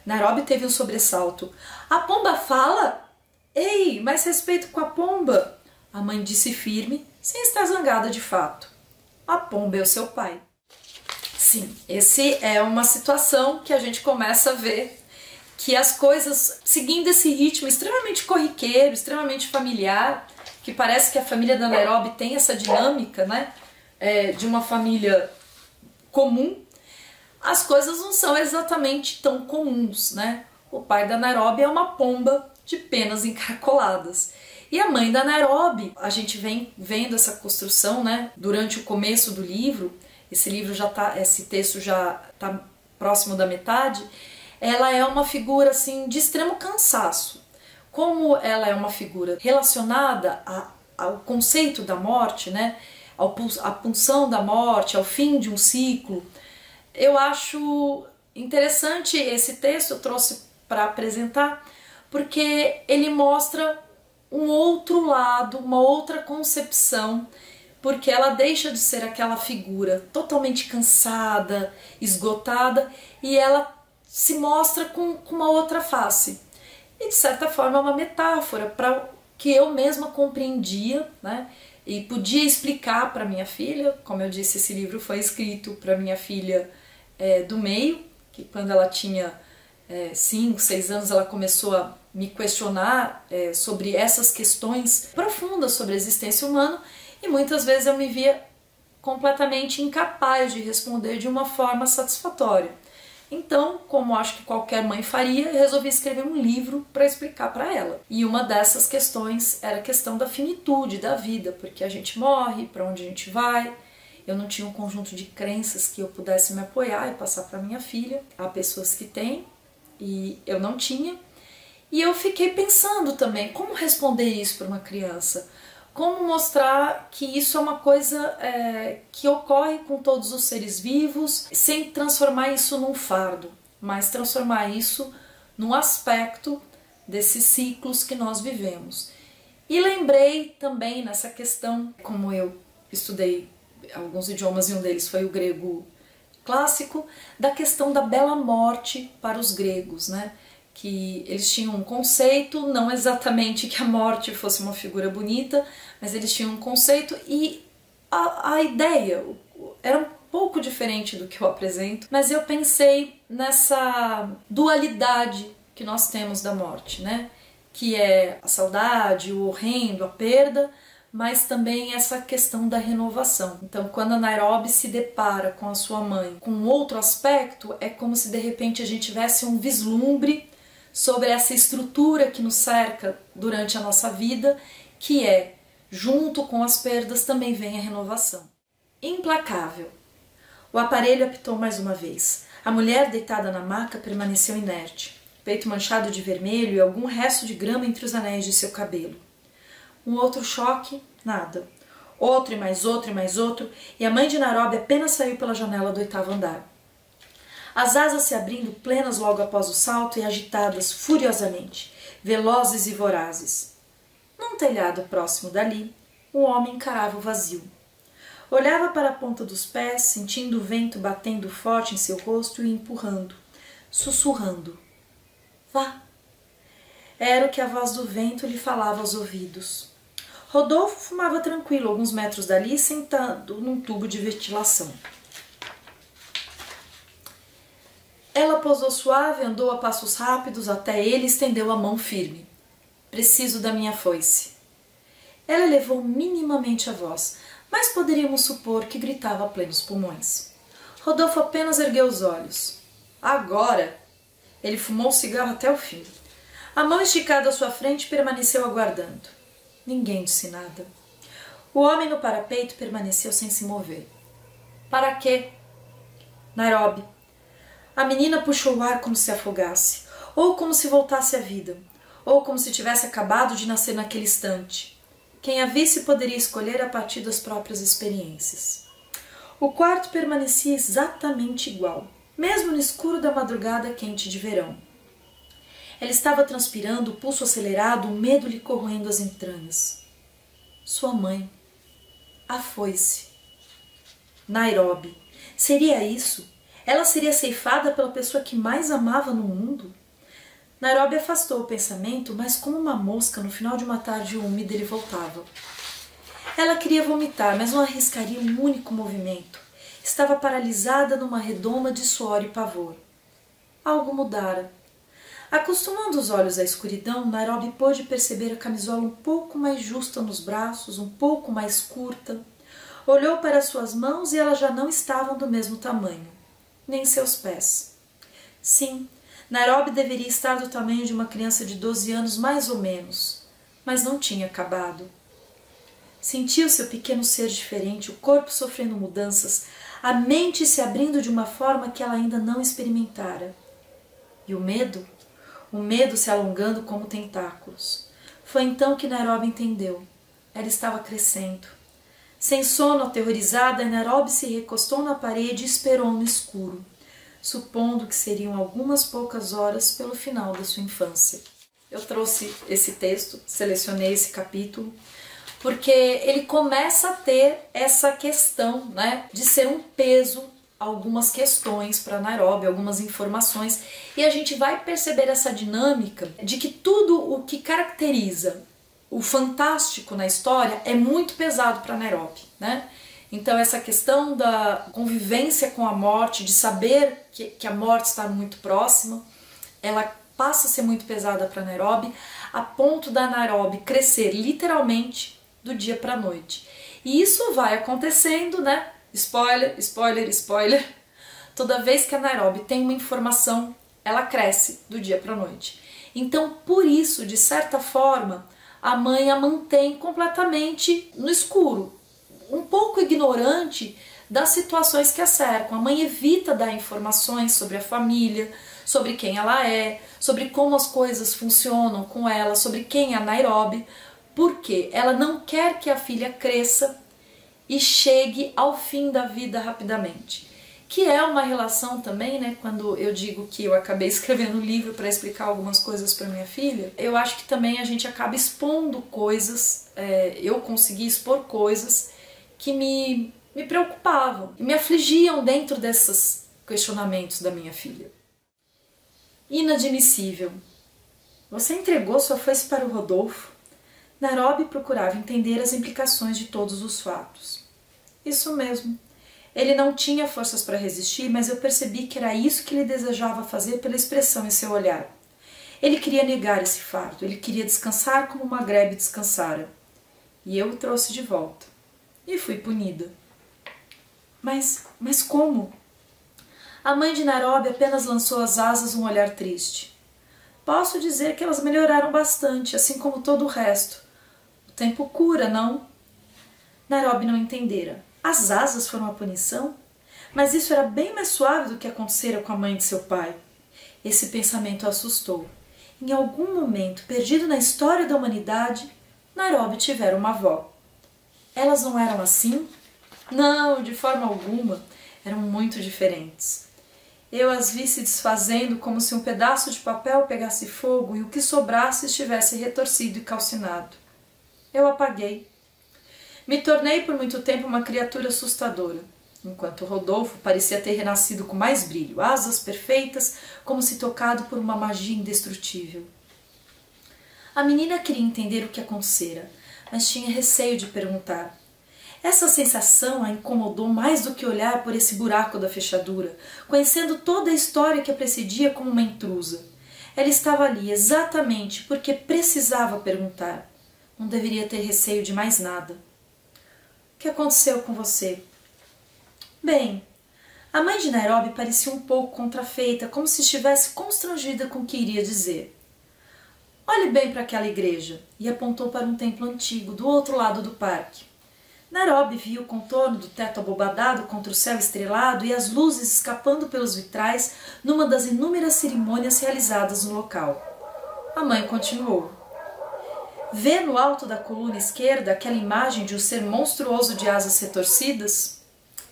Nairobi teve um sobressalto. A pomba fala? Ei, mais respeito com a pomba! A mãe disse firme, sem estar zangada de fato. A pomba é o seu pai. Sim, esse é uma situação que a gente começa a ver que as coisas, seguindo esse ritmo extremamente corriqueiro, extremamente familiar, que parece que a família da Nairobi tem essa dinâmica, né, de uma família comum, as coisas não são exatamente tão comuns, né? O pai da Nairobi é uma pomba de penas encaracoladas. E a mãe da Nairobi, a gente vem vendo essa construção, né, durante o começo do livro. Esse texto já está próximo da metade. Ela é uma figura assim de extremo cansaço. Como ela é uma figura relacionada ao conceito da morte, né, à pulsão da morte, ao fim de um ciclo, eu acho interessante esse texto, eu trouxe para apresentar, porque ele mostra um outro lado, uma outra concepção, porque ela deixa de ser aquela figura totalmente cansada, esgotada, e ela se mostra com uma outra face. E de certa forma é uma metáfora para que eu mesma compreendia, né? E podia explicar para minha filha. Como eu disse, esse livro foi escrito para minha filha do meio, que quando ela tinha 5, 6 anos ela começou a me questionar sobre essas questões profundas sobre a existência humana, e muitas vezes eu me via completamente incapaz de responder de uma forma satisfatória. Então, como acho que qualquer mãe faria, eu resolvi escrever um livro para explicar para ela. E uma dessas questões era a questão da finitude da vida, porque a gente morre, para onde a gente vai. Eu não tinha um conjunto de crenças que eu pudesse me apoiar e passar para minha filha. Há pessoas que têm e eu não tinha. E eu fiquei pensando também como responder isso para uma criança. Como mostrar que isso é uma coisa que ocorre com todos os seres vivos, sem transformar isso num fardo, mas transformar isso num aspecto desses ciclos que nós vivemos. E lembrei também nessa questão, como eu estudei alguns idiomas e um deles foi o grego clássico, da questão da bela morte para os gregos, né? Que eles tinham um conceito, não exatamente que a morte fosse uma figura bonita, mas eles tinham um conceito e a ideia era um pouco diferente do que eu apresento, mas eu pensei nessa dualidade que nós temos da morte, né? Que é a saudade, o horrendo, a perda, mas também essa questão da renovação. Então, quando a Nairobi se depara com a sua mãe com outro aspecto, é como se de repente a gente tivesse um vislumbre sobre essa estrutura que nos cerca durante a nossa vida, que é, junto com as perdas, também vem a renovação. Implacável. O aparelho apitou mais uma vez. A mulher deitada na maca permaneceu inerte, peito manchado de vermelho e algum resto de grama entre os anéis de seu cabelo. Um outro choque, nada. Outro e mais outro e mais outro, e a mãe de Nairobi apenas saiu pela janela do 8º andar. As asas se abrindo plenas logo após o salto e agitadas furiosamente, velozes e vorazes. Num telhado próximo dali, um homem encarava o vazio. Olhava para a ponta dos pés, sentindo o vento batendo forte em seu rosto e empurrando, sussurrando. Vá! Era o que a voz do vento lhe falava aos ouvidos. Rodolfo fumava tranquilo alguns metros dali, sentado num tubo de ventilação. Ela pousou suave, andou a passos rápidos até ele e estendeu a mão firme. Preciso da minha foice. Ela elevou minimamente a voz, mas poderíamos supor que gritava a plenos pulmões. Rodolfo apenas ergueu os olhos. Agora! Ele fumou o cigarro até o fim. A mão esticada à sua frente permaneceu aguardando. Ninguém disse nada. O homem no parapeito permaneceu sem se mover. Para quê? Nairobi. A menina puxou o ar como se afogasse, ou como se voltasse à vida, ou como se tivesse acabado de nascer naquele instante. Quem a visse poderia escolher a partir das próprias experiências. O quarto permanecia exatamente igual, mesmo no escuro da madrugada quente de verão. Ela estava transpirando, o pulso acelerado, o medo lhe corroendo as entranhas. Sua mãe. A foice. Nairobi. Seria isso? Ela seria ceifada pela pessoa que mais amava no mundo? Nairobi afastou o pensamento, mas como uma mosca no final de uma tarde úmida ele voltava. Ela queria vomitar, mas não arriscaria um único movimento. Estava paralisada numa redoma de suor e pavor. Algo mudara. Acostumando os olhos à escuridão, Nairobi pôde perceber a camisola um pouco mais justa nos braços, um pouco mais curta. Olhou para suas mãos e elas já não estavam do mesmo tamanho, nem seus pés. Sim, Nairobi deveria estar do tamanho de uma criança de 12 anos mais ou menos, mas não tinha acabado. Sentiu seu pequeno ser diferente, o corpo sofrendo mudanças, a mente se abrindo de uma forma que ela ainda não experimentara. E o medo se alongando como tentáculos. Foi então que Nairobi entendeu. Ela estava crescendo. Sem sono, aterrorizada, Nairobi se recostou na parede e esperou no escuro, supondo que seriam algumas poucas horas pelo final da sua infância. Eu trouxe esse texto, selecionei esse capítulo, porque ele começa a ter essa questão, né, de ser um peso, algumas questões para Nairobi, algumas informações, e a gente vai perceber essa dinâmica de que tudo o que caracteriza o fantástico na história é muito pesado para Nairobi, né? Então essa questão da convivência com a morte, de saber que a morte está muito próxima, ela passa a ser muito pesada para Nairobi, a ponto da Nairobi crescer literalmente do dia para a noite. E isso vai acontecendo, né? Spoiler, spoiler, spoiler. Toda vez que a Nairobi tem uma informação, ela cresce do dia para a noite. Então, por isso, de certa forma, a mãe a mantém completamente no escuro, um pouco ignorante das situações que a cercam. A mãe evita dar informações sobre a família, sobre quem ela é, sobre como as coisas funcionam com ela, sobre quem é a Nairobi, porque ela não quer que a filha cresça e chegue ao fim da vida rapidamente. Que é uma relação também, né, quando eu digo que eu acabei escrevendo um livro para explicar algumas coisas para minha filha, eu acho que também a gente acaba expondo coisas, eu consegui expor coisas que me preocupavam, me afligiam dentro desses questionamentos da minha filha. Inadmissível. Você entregou sua foice para o Rodolfo? Nairobi procurava entender as implicações de todos os fatos. Isso mesmo. Ele não tinha forças para resistir, mas eu percebi que era isso que ele desejava fazer pela expressão em seu olhar. Ele queria negar esse fardo, ele queria descansar como uma grebe descansara. E eu o trouxe de volta. E fui punida. Mas como? A mãe de Nairobi apenas lançou às asas um olhar triste. Posso dizer que elas melhoraram bastante, assim como todo o resto. O tempo cura, não? Nairobi não entendera. As asas foram a punição? Mas isso era bem mais suave do que acontecera com a mãe de seu pai. Esse pensamento a assustou. Em algum momento, perdido na história da humanidade, Nairobi tivera uma avó. Elas não eram assim? Não, de forma alguma. Eram muito diferentes. Eu as vi se desfazendo como se um pedaço de papel pegasse fogo e o que sobrasse estivesse retorcido e calcinado. Eu apaguei. Me tornei por muito tempo uma criatura assustadora, enquanto Rodolfo parecia ter renascido com mais brilho, asas perfeitas, como se tocado por uma magia indestrutível. A menina queria entender o que acontecera, mas tinha receio de perguntar. Essa sensação a incomodou mais do que olhar por esse buraco da fechadura, conhecendo toda a história que a precedia como uma intrusa. Ela estava ali exatamente porque precisava perguntar. Não deveria ter receio de mais nada. O que aconteceu com você? Bem, a mãe de Nairobi parecia um pouco contrafeita, como se estivesse constrangida com o que iria dizer. Olhe bem para aquela igreja, e apontou para um templo antigo, do outro lado do parque. Nairobi viu o contorno do teto abobadado contra o céu estrelado e as luzes escapando pelos vitrais numa das inúmeras cerimônias realizadas no local. A mãe continuou. Vê no alto da coluna esquerda aquela imagem de um ser monstruoso de asas retorcidas?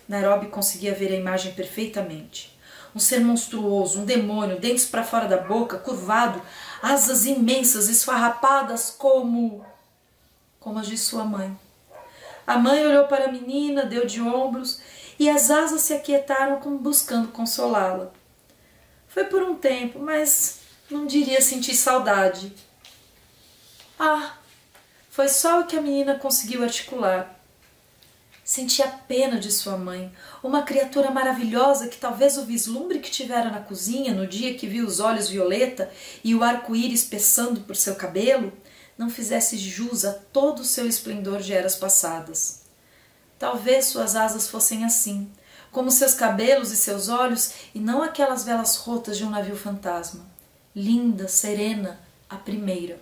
Nairobi conseguia ver a imagem perfeitamente. Um ser monstruoso, um demônio, dentes para fora da boca, curvado, asas imensas, esfarrapadas como as de sua mãe. A mãe olhou para a menina, deu de ombros, e as asas se aquietaram como buscando consolá-la. Foi por um tempo, mas Não diria sentir saudade. Ah, foi só o que a menina conseguiu articular. Sentia pena de sua mãe, uma criatura maravilhosa que talvez o vislumbre que tivera na cozinha no dia que viu os olhos violeta e o arco-íris pessando por seu cabelo não fizesse jus a todo o seu esplendor de eras passadas. Talvez suas asas fossem assim, como seus cabelos e seus olhos, e não aquelas velas rotas de um navio fantasma. Linda, serena, a primeira.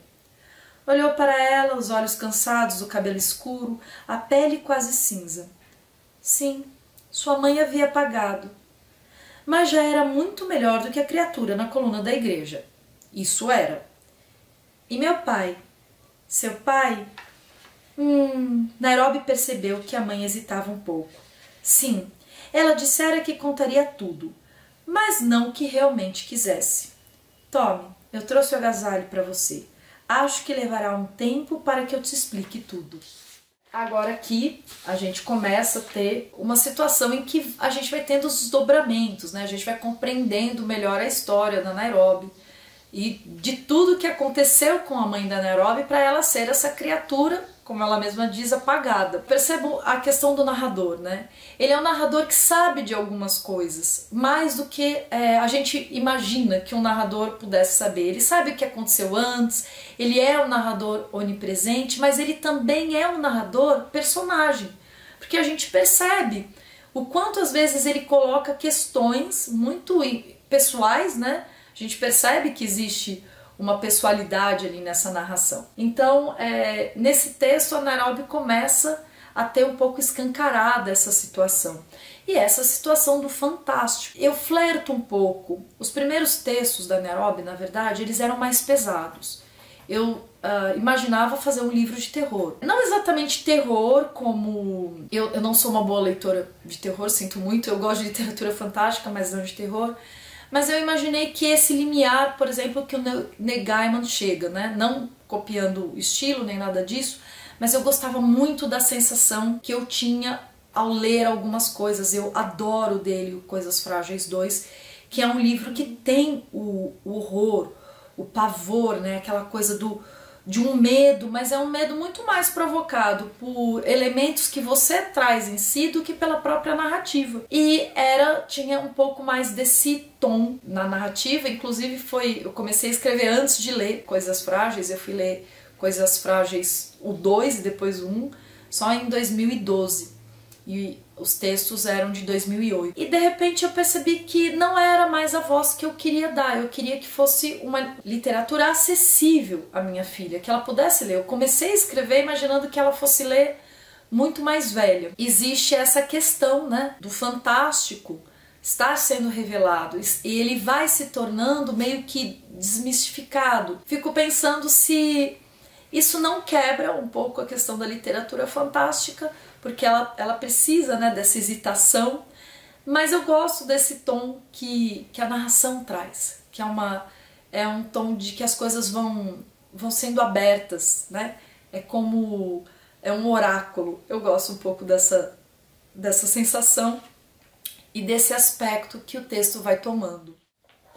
Olhou para ela, os olhos cansados, o cabelo escuro, a pele quase cinza. Sim, sua mãe havia apagado. Mas já era muito melhor do que a criatura na coluna da igreja. Isso era. E meu pai? Seu pai? Nairobi percebeu que a mãe hesitava um pouco. Sim, ela dissera que contaria tudo, mas não que realmente quisesse. Tome, eu trouxe o agasalho para você. Acho que levará um tempo para que eu te explique tudo. Agora aqui a gente começa a ter uma situação em que a gente vai tendo os desdobramentos, né? A gente vai compreendendo melhor a história da Nairobi e de tudo que aconteceu com a mãe da Nairobi para ela ser essa criatura, como ela mesma diz, apagada. Percebo a questão do narrador, né? Ele é um narrador que sabe de algumas coisas, mais do que a gente imagina que um narrador pudesse saber. Ele sabe o que aconteceu antes, ele é um narrador onipresente, mas ele também é um narrador personagem, porque a gente percebe o quanto às vezes ele coloca questões muito pessoais, né? A gente percebe que existe uma pessoalidade ali nessa narração. Então, nesse texto, a Nairobi começa a ter um pouco escancarada essa situação. E essa situação do fantástico. Eu flerto um pouco. Os primeiros textos da Nairobi, na verdade, eles eram mais pesados. Eu imaginava fazer um livro de terror. Não exatamente terror como... Eu não sou uma boa leitora de terror, sinto muito. Eu gosto de literatura fantástica, mas não de terror. Mas eu imaginei que esse limiar, por exemplo, que o Neil Gaiman chega, né? Não copiando o estilo nem nada disso, mas eu gostava muito da sensação que eu tinha ao ler algumas coisas. Eu adoro dele Coisas Frágeis 2, que é um livro que tem o horror, o pavor, né? Aquela coisa de um medo, mas é um medo muito mais provocado por elementos que você traz em si do que pela própria narrativa. E tinha um pouco mais desse tom na narrativa, inclusive eu comecei a escrever antes de ler Coisas Frágeis, eu fui ler Coisas Frágeis o 2 e depois o 1, só em 2012. E os textos eram de 2008. E de repente eu percebi que não era mais a voz que eu queria dar. Eu queria que fosse uma literatura acessível à minha filha, que ela pudesse ler. Eu comecei a escrever imaginando que ela fosse ler muito mais velha. Existe essa questão, né, do fantástico estar sendo revelado e ele vai se tornando meio que desmistificado. Fico pensando se isso não quebra um pouco a questão da literatura fantástica, porque ela precisa, né, dessa hesitação, mas eu gosto desse tom que a narração traz, que é um tom de que as coisas vão sendo abertas, né? É um oráculo. Eu gosto um pouco dessa sensação e desse aspecto que o texto vai tomando.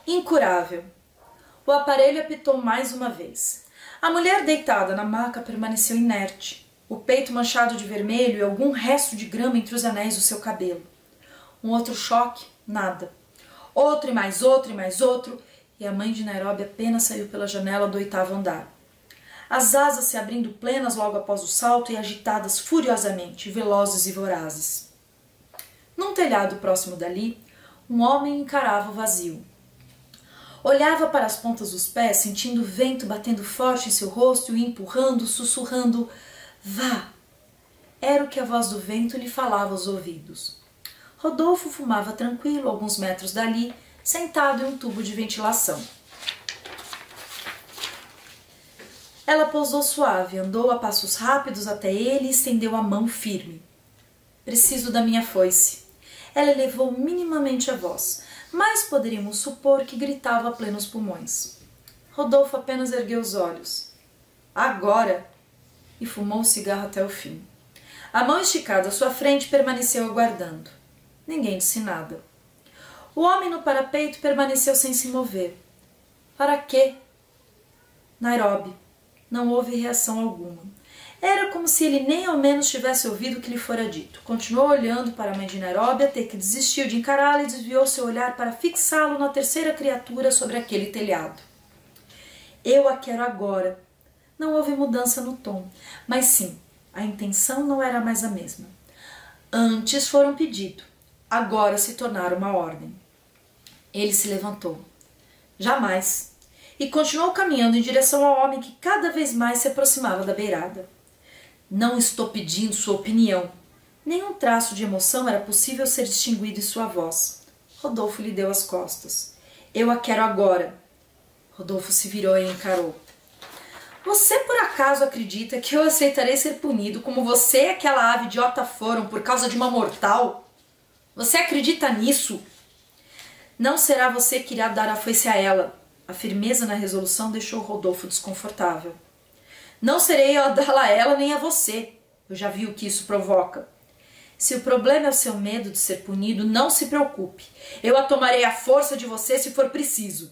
Incurável. O aparelho apitou mais uma vez. A mulher deitada na maca permaneceu inerte, o peito manchado de vermelho e algum resto de grama entre os anéis do seu cabelo. Um outro choque? Nada. Outro e mais outro e mais outro, e a mãe de Nairobi apenas saiu pela janela do 8º andar. As asas se abrindo plenas logo após o salto e agitadas furiosamente, velozes e vorazes. Num telhado próximo dali, um homem encarava o vazio. Olhava para as pontas dos pés, sentindo o vento batendo forte em seu rosto e o empurrando, sussurrando: "Vá!" Era o que a voz do vento lhe falava aos ouvidos. Rodolfo fumava tranquilo alguns metros dali, sentado em um tubo de ventilação. Ela pousou suave, andou a passos rápidos até ele e estendeu a mão firme. "Preciso da minha foice." Ela elevou minimamente a voz, mas poderíamos supor que gritava a plenos pulmões. Rodolfo apenas ergueu os olhos. "Agora!" E fumou o cigarro até o fim. A mão esticada à sua frente permaneceu aguardando. Ninguém disse nada. O homem no parapeito permaneceu sem se mover. Para quê? Nairobi. Não houve reação alguma. Era como se ele nem ao menos tivesse ouvido o que lhe fora dito. Continuou olhando para a mãe de Nairobi até que desistiu de encará-la e desviou seu olhar para fixá-lo na terceira criatura sobre aquele telhado. Eu a quero agora. Não houve mudança no tom, mas sim, a intenção não era mais a mesma. Antes fora um pedido, agora se tornara uma ordem. Ele se levantou. Jamais. E continuou caminhando em direção ao homem que cada vez mais se aproximava da beirada. Não estou pedindo sua opinião. Nenhum traço de emoção era possível ser distinguido em sua voz. Rodolfo lhe deu as costas. Eu a quero agora. Rodolfo se virou e encarou. Você por acaso acredita que eu aceitarei ser punido como você e aquela ave idiota foram por causa de uma mortal? Você acredita nisso? Não será você que irá dar a foice a ela. A firmeza na resolução deixou Rodolfo desconfortável. Não serei eu a dá-la a ela nem a você. Eu já vi o que isso provoca. Se o problema é o seu medo de ser punido, não se preocupe. Eu a tomarei à força de você se for preciso.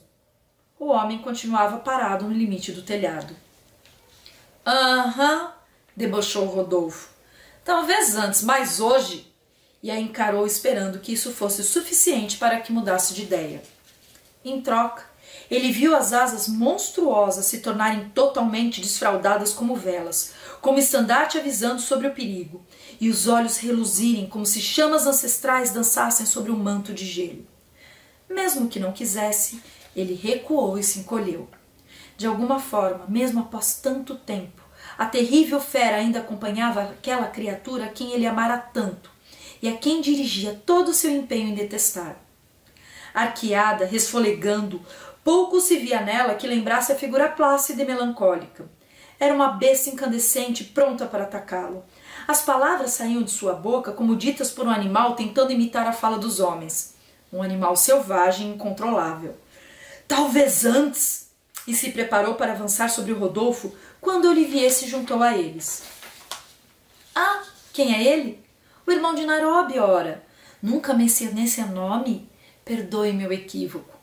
O homem continuava parado no limite do telhado. Aham, debochou Rodolfo. Talvez antes, mas hoje... E a encarou esperando que isso fosse o suficiente para que mudasse de ideia. Em troca, ele viu as asas monstruosas se tornarem totalmente desfraldadas como velas, como estandarte avisando sobre o perigo, e os olhos reluzirem como se chamas ancestrais dançassem sobre um manto de gelo. Mesmo que não quisesse, ele recuou e se encolheu. De alguma forma, mesmo após tanto tempo, a terrível fera ainda acompanhava aquela criatura a quem ele amara tanto e a quem dirigia todo o seu empenho em detestar. Arqueada, resfolegando, pouco se via nela que lembrasse a figura plácida e melancólica. Era uma besta incandescente pronta para atacá-lo. As palavras saíam de sua boca como ditas por um animal tentando imitar a fala dos homens. Um animal selvagem e incontrolável. Talvez antes... E se preparou para avançar sobre o Rodolfo quando Olivier se juntou a eles. Ah, quem é ele? O irmão de Nairobi, ora. Nunca mencionei seu nome? Perdoe meu equívoco.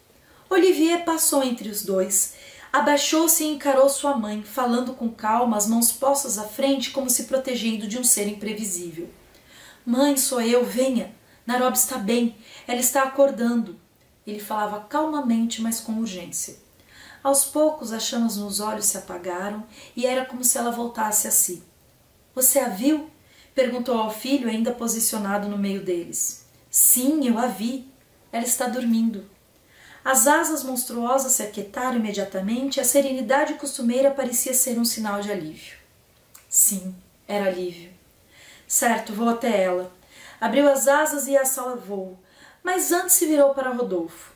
Olivier passou entre os dois, abaixou-se e encarou sua mãe, falando com calma, as mãos postas à frente como se protegendo de um ser imprevisível. Mãe, sou eu, venha. Nairobi está bem, ela está acordando. Ele falava calmamente, mas com urgência. Aos poucos as chamas nos olhos se apagaram e era como se ela voltasse a si. Você a viu? Perguntou ao filho, ainda posicionado no meio deles. Sim, eu a vi. Ela está dormindo. As asas monstruosas se aquietaram imediatamente e a serenidade costumeira parecia ser um sinal de alívio. Sim, era alívio. Certo, vou até ela. Abriu as asas e a salvou, mas antes se virou para Rodolfo.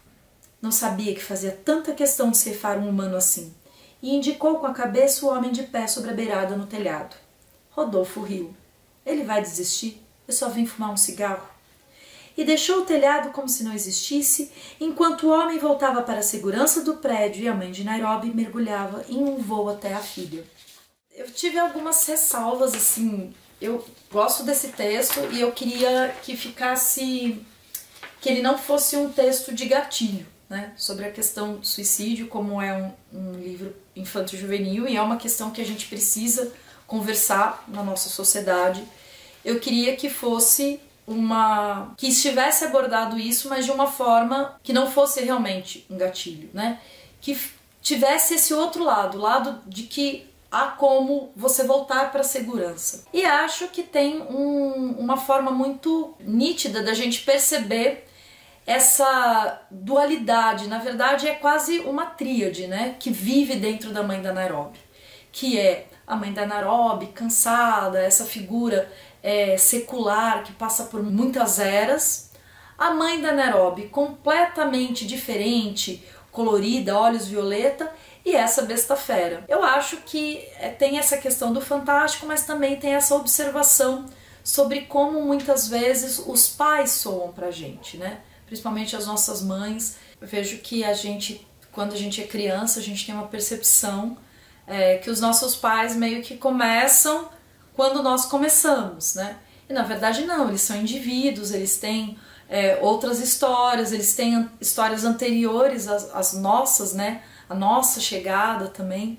Não sabia que fazia tanta questão de ceifar um humano assim, e indicou com a cabeça o homem de pé sobre a beirada no telhado. Rodolfo riu. Ele vai desistir? Eu só vim fumar um cigarro. E deixou o telhado como se não existisse, enquanto o homem voltava para a segurança do prédio e a mãe de Nairobi mergulhava em um voo até a filha. Eu tive algumas ressalvas, assim, eu gosto desse texto e eu queria que ficasse, que ele não fosse um texto de gatilho, né, sobre a questão do suicídio, como é um livro infanto-juvenil e é uma questão que a gente precisa conversar na nossa sociedade. Eu queria que fosse que estivesse abordado isso, mas de uma forma que não fosse realmente um gatilho, né? Que tivesse esse outro lado, o lado de que há como você voltar para a segurança. E acho que tem uma forma muito nítida da gente perceber essa dualidade. Na verdade é quase uma tríade, né? Que vive dentro da mãe da Nairobi, que é a mãe da Nairobi cansada, essa figura secular que passa por muitas eras, a mãe da Nairobi completamente diferente, colorida, olhos violeta, e essa besta fera. Eu acho que tem essa questão do fantástico, mas também tem essa observação sobre como muitas vezes os pais soam pra gente, né? Principalmente as nossas mães. Eu vejo que quando a gente é criança, a gente tem uma percepção que os nossos pais meio que começam quando nós começamos, né? E na verdade não, eles são indivíduos, eles têm outras histórias, eles têm histórias anteriores às nossas, né? a nossa chegada também.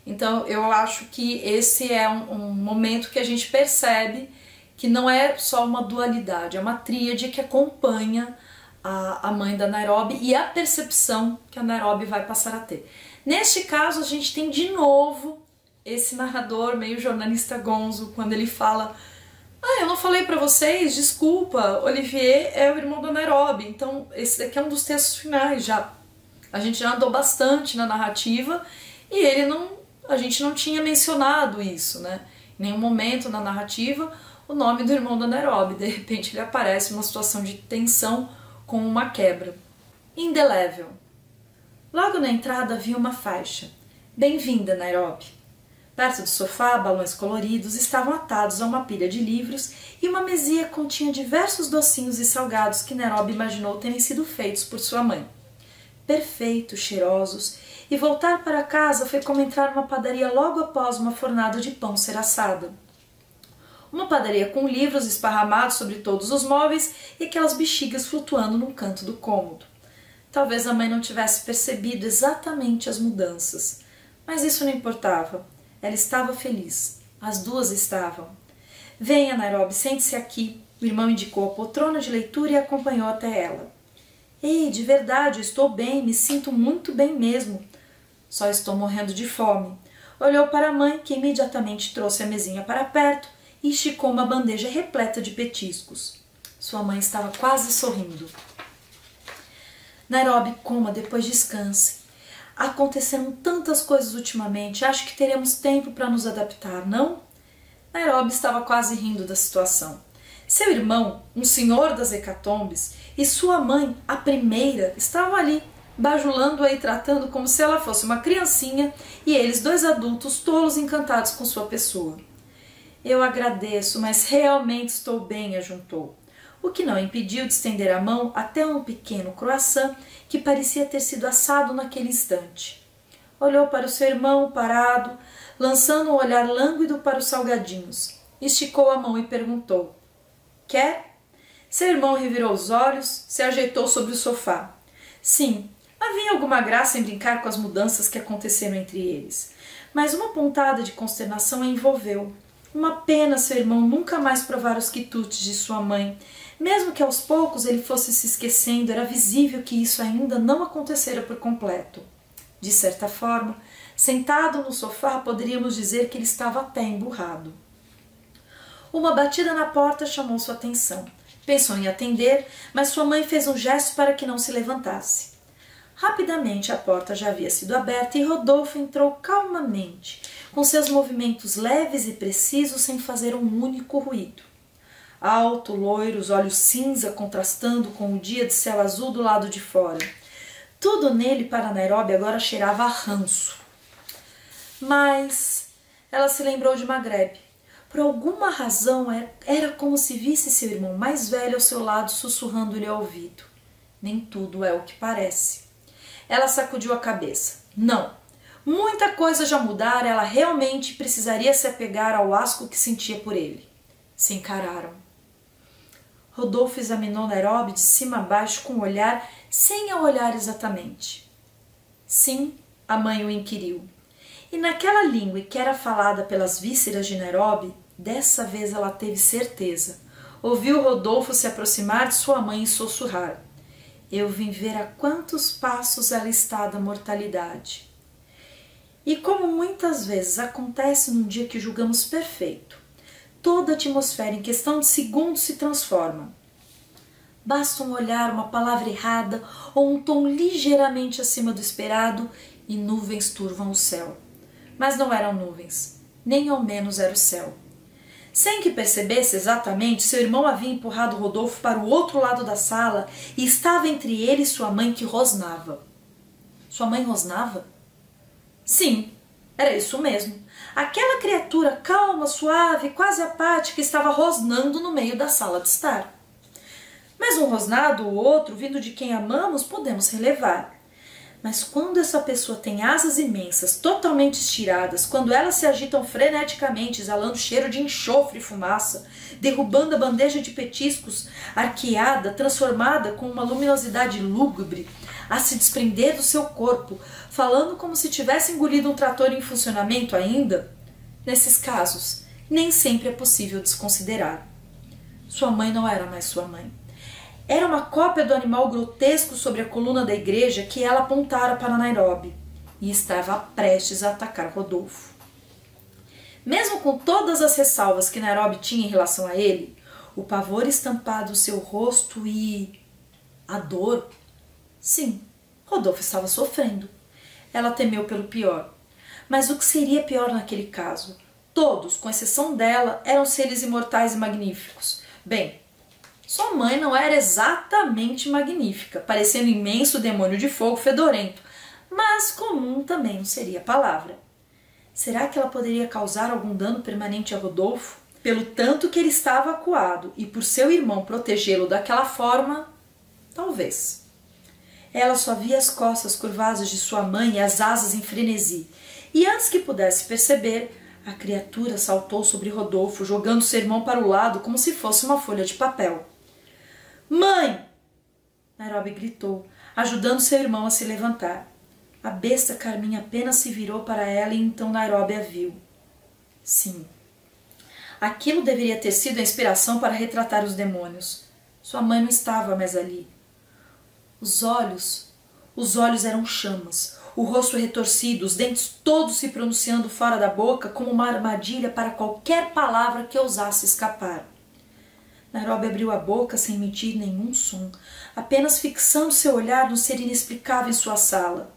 Então eu acho que esse é um momento que a gente percebe que não é só uma dualidade, é uma tríade que acompanha a mãe da Nairobi e a percepção que a Nairobi vai passar a ter. Neste caso, a gente tem de novo esse narrador meio jornalista gonzo, quando ele fala: ah, eu não falei pra vocês, desculpa, Olivier é o irmão da Nairobi. Então esse daqui é um dos textos finais, a gente já andou bastante na narrativa e a gente não tinha mencionado isso, né? Em nenhum momento na narrativa o nome do irmão da Nairobi. De repente ele aparece em uma situação de tensão com uma quebra. Indelével. Logo na entrada havia uma faixa: Bem-vinda, Nairobi. Perto do sofá, balões coloridos estavam atados a uma pilha de livros e uma mesinha continha diversos docinhos e salgados que Nairobi imaginou terem sido feitos por sua mãe. Perfeitos, cheirosos, e voltar para casa foi como entrar numa padaria logo após uma fornada de pão ser assada. Uma padaria com livros esparramados sobre todos os móveis e aquelas bexigas flutuando num canto do cômodo. Talvez a mãe não tivesse percebido exatamente as mudanças, mas isso não importava. Ela estava feliz. As duas estavam. Venha, Nairobi, sente-se aqui. O irmão indicou a poltrona de leitura e a acompanhou até ela. Ei, de verdade, eu estou bem, me sinto muito bem mesmo. Só estou morrendo de fome. Olhou para a mãe, que imediatamente trouxe a mesinha para perto e esticou uma bandeja repleta de petiscos. Sua mãe estava quase sorrindo. Nairobi, coma, depois descanse. Aconteceram tantas coisas ultimamente, acho que teremos tempo para nos adaptar, não? Nairobi estava quase rindo da situação. Seu irmão, um senhor das hecatombes, e sua mãe, a primeira, estavam ali, bajulando-a e tratando como se ela fosse uma criancinha e eles dois adultos tolos encantados com sua pessoa. Eu agradeço, mas realmente estou bem, ajuntou, o que não impediu de estender a mão até um pequeno croissant que parecia ter sido assado naquele instante. Olhou para o seu irmão parado, lançando um olhar lânguido para os salgadinhos. Esticou a mão e perguntou: Quer? Seu irmão revirou os olhos, se ajeitou sobre o sofá. Sim, havia alguma graça em brincar com as mudanças que aconteceram entre eles, mas uma pontada de consternação a envolveu. Uma pena seu irmão nunca mais provar os quitutes de sua mãe. Mesmo que aos poucos ele fosse se esquecendo, era visível que isso ainda não acontecera por completo. De certa forma, sentado no sofá, poderíamos dizer que ele estava até emburrado. Uma batida na porta chamou sua atenção. Pensou em atender, mas sua mãe fez um gesto para que não se levantasse. Rapidamente a porta já havia sido aberta e Rodolfo entrou calmamente, com seus movimentos leves e precisos sem fazer um único ruído. Alto, loiro, os olhos cinza contrastando com o dia de céu azul do lado de fora. Tudo nele para Nairobi agora cheirava a ranço. Mas ela se lembrou de Maghreb. Por alguma razão era como se visse seu irmão mais velho ao seu lado sussurrando-lhe ao ouvido. Nem tudo é o que parece. Ela sacudiu a cabeça. Não. Muita coisa já mudara, ela realmente precisaria se apegar ao asco que sentia por ele. Se encararam. Rodolfo examinou Nairobi de cima a baixo com o olhar, sem a olhar exatamente. Sim, a mãe o inquiriu. E naquela língua que era falada pelas vísceras de Nairobi, dessa vez ela teve certeza. Ouviu Rodolfo se aproximar de sua mãe e sussurrar. Eu vim ver a quantos passos ela está da mortalidade. E como muitas vezes acontece num dia que julgamos perfeito, toda a atmosfera em questão de segundos se transforma. Basta um olhar, uma palavra errada ou um tom ligeiramente acima do esperado e nuvens turvam o céu. Mas não eram nuvens, nem ao menos era o céu. Sem que percebesse exatamente, seu irmão havia empurrado Rodolfo para o outro lado da sala e estava entre ele e sua mãe que rosnava. Sua mãe rosnava? Sim, era isso mesmo. Aquela criatura calma, suave, quase apática estava rosnando no meio da sala de estar. Mas um rosnado ou outro, vindo de quem amamos, podemos relevar. Mas quando essa pessoa tem asas imensas, totalmente estiradas, quando elas se agitam freneticamente, exalando cheiro de enxofre e fumaça, derrubando a bandeja de petiscos, arqueada, transformada com uma luminosidade lúgubre, a se desprender do seu corpo, falando como se tivesse engolido um trator em funcionamento ainda, nesses casos, nem sempre é possível desconsiderar. Sua mãe não era mais sua mãe. Era uma cópia do animal grotesco sobre a coluna da igreja que ela apontara para Nairobi e estava prestes a atacar Rodolfo. Mesmo com todas as ressalvas que Nairobi tinha em relação a ele, o pavor estampado no seu rosto e a dor, sim, Rodolfo estava sofrendo. Ela temeu pelo pior. Mas o que seria pior naquele caso? Todos, com exceção dela, eram seres imortais e magníficos. Bem, sua mãe não era exatamente magnífica, parecendo um imenso demônio de fogo fedorento, mas comum também não seria a palavra. Será que ela poderia causar algum dano permanente a Rodolfo? Pelo tanto que ele estava acuado e por seu irmão protegê-lo daquela forma, talvez. Ela só via as costas curvadas de sua mãe e as asas em frenesi, e antes que pudesse perceber, a criatura saltou sobre Rodolfo, jogando seu irmão para o lado como se fosse uma folha de papel. Mãe! Nairobi gritou, ajudando seu irmão a se levantar. A besta Carminha apenas se virou para ela e então Nairobi a viu. Sim, aquilo deveria ter sido a inspiração para retratar os demônios. Sua mãe não estava mais ali. Os olhos eram chamas, o rosto retorcido, os dentes todos se pronunciando fora da boca como uma armadilha para qualquer palavra que ousasse escapar. Nairobi abriu a boca sem emitir nenhum som, apenas fixando seu olhar no ser inexplicável em sua sala.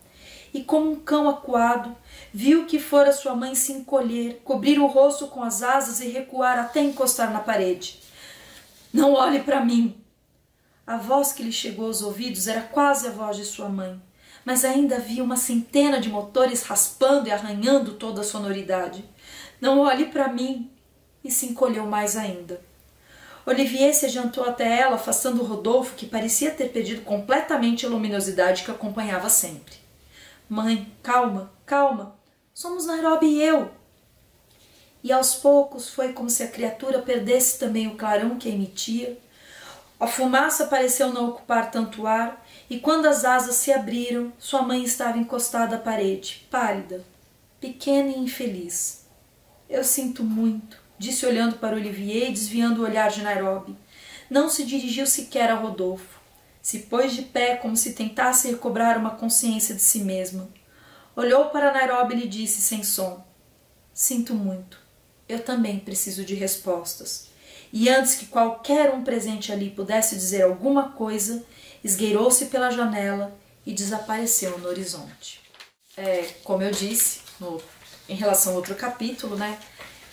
E como um cão acuado, viu que fora sua mãe se encolher, cobrir o rosto com as asas e recuar até encostar na parede. Não olhe para mim! A voz que lhe chegou aos ouvidos era quase a voz de sua mãe, mas ainda havia uma centena de motores raspando e arranhando toda a sonoridade. Não olhe para mim! E se encolheu mais ainda. Olivier se adiantou até ela, afastando Rodolfo, que parecia ter perdido completamente a luminosidade que acompanhava sempre. Mãe, calma, calma, somos Nairobi e eu. E aos poucos foi como se a criatura perdesse também o clarão que a emitia. A fumaça pareceu não ocupar tanto ar, e quando as asas se abriram, sua mãe estava encostada à parede, pálida, pequena e infeliz. Eu sinto muito, disse olhando para Olivier e desviando o olhar de Nairobi. Não se dirigiu sequer a Rodolfo. Se pôs de pé como se tentasse recobrar uma consciência de si mesma. Olhou para Nairobi e lhe disse sem som: sinto muito, eu também preciso de respostas. E antes que qualquer um presente ali pudesse dizer alguma coisa, esgueirou-se pela janela e desapareceu no horizonte. Como eu disse, em relação ao outro capítulo, né?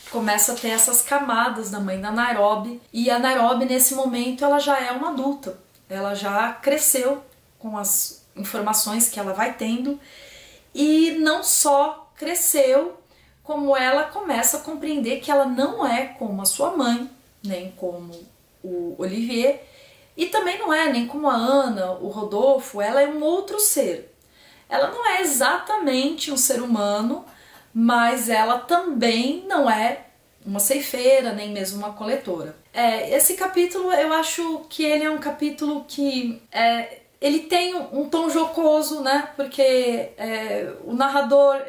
Começa a ter essas camadas da mãe da Nairobi, e a Nairobi nesse momento ela já é uma adulta, ela já cresceu com as informações que ela vai tendo, e não só cresceu, como ela começa a compreender que ela não é como a sua mãe, nem como o Olivier, e também não é nem como a Ana, o Rodolfo, ela é um outro ser. Ela não é exatamente um ser humano, mas ela também não é uma ceifeira, nem mesmo uma coletora. Esse capítulo, eu acho que ele é um capítulo que ele tem um tom jocoso, né? Porque o narrador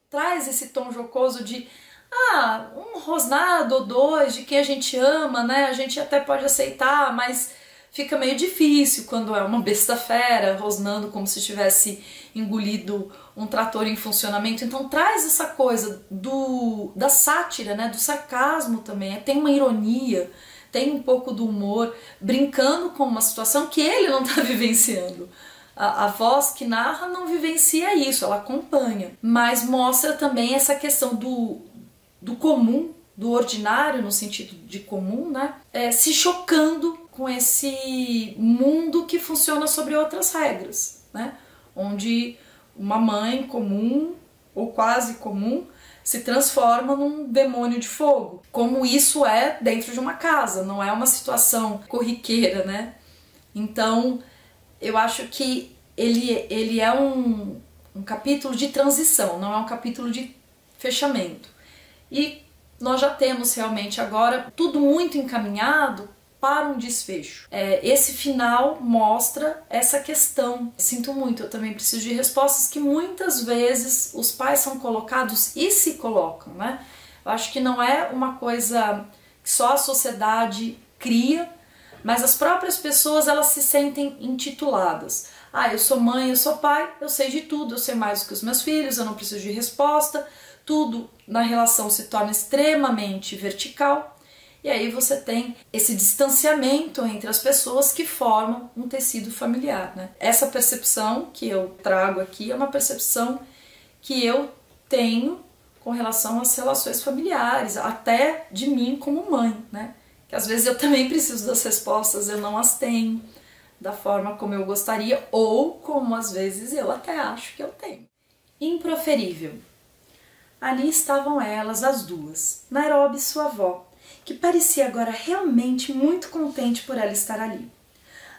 traz esse tom jocoso de um rosnado ou dois de quem a gente ama, né? A gente até pode aceitar, mas fica meio difícil quando é uma besta fera rosnando como se tivesse engolido um trator em funcionamento. Então traz essa coisa da sátira, né? Do sarcasmo também. Tem uma ironia, tem um pouco do humor, brincando com uma situação que ele não está vivenciando. A voz que narra não vivencia isso, ela acompanha. Mas mostra também essa questão do comum, do ordinário no sentido de comum, né? Se chocando com esse mundo que funciona sobre outras regras, né? Onde uma mãe comum ou quase comum se transforma num demônio de fogo. Como isso é dentro de uma casa, não é uma situação corriqueira, né? Então, eu acho que ele é um capítulo de transição, não é um capítulo de fechamento. E nós já temos realmente agora tudo muito encaminhado para um desfecho. Esse final mostra essa questão. Sinto muito, eu também preciso de respostas que muitas vezes os pais são colocados e se colocam, né? Eu acho que não é uma coisa que só a sociedade cria, mas as próprias pessoas, elas se sentem intituladas. Eu sou mãe, eu sou pai, eu sei de tudo, eu sei mais do que os meus filhos, eu não preciso de resposta. Tudo na relação se torna extremamente vertical. E aí você tem esse distanciamento entre as pessoas que formam um tecido familiar, né? Essa percepção que eu trago aqui é uma percepção que eu tenho com relação às relações familiares, até de mim como mãe, né? Que às vezes eu também preciso das respostas, eu não as tenho da forma como eu gostaria, ou como às vezes eu até acho que eu tenho. Improferível. Ali estavam elas, as duas, Nairobi e sua avó, que parecia agora realmente muito contente por ela estar ali.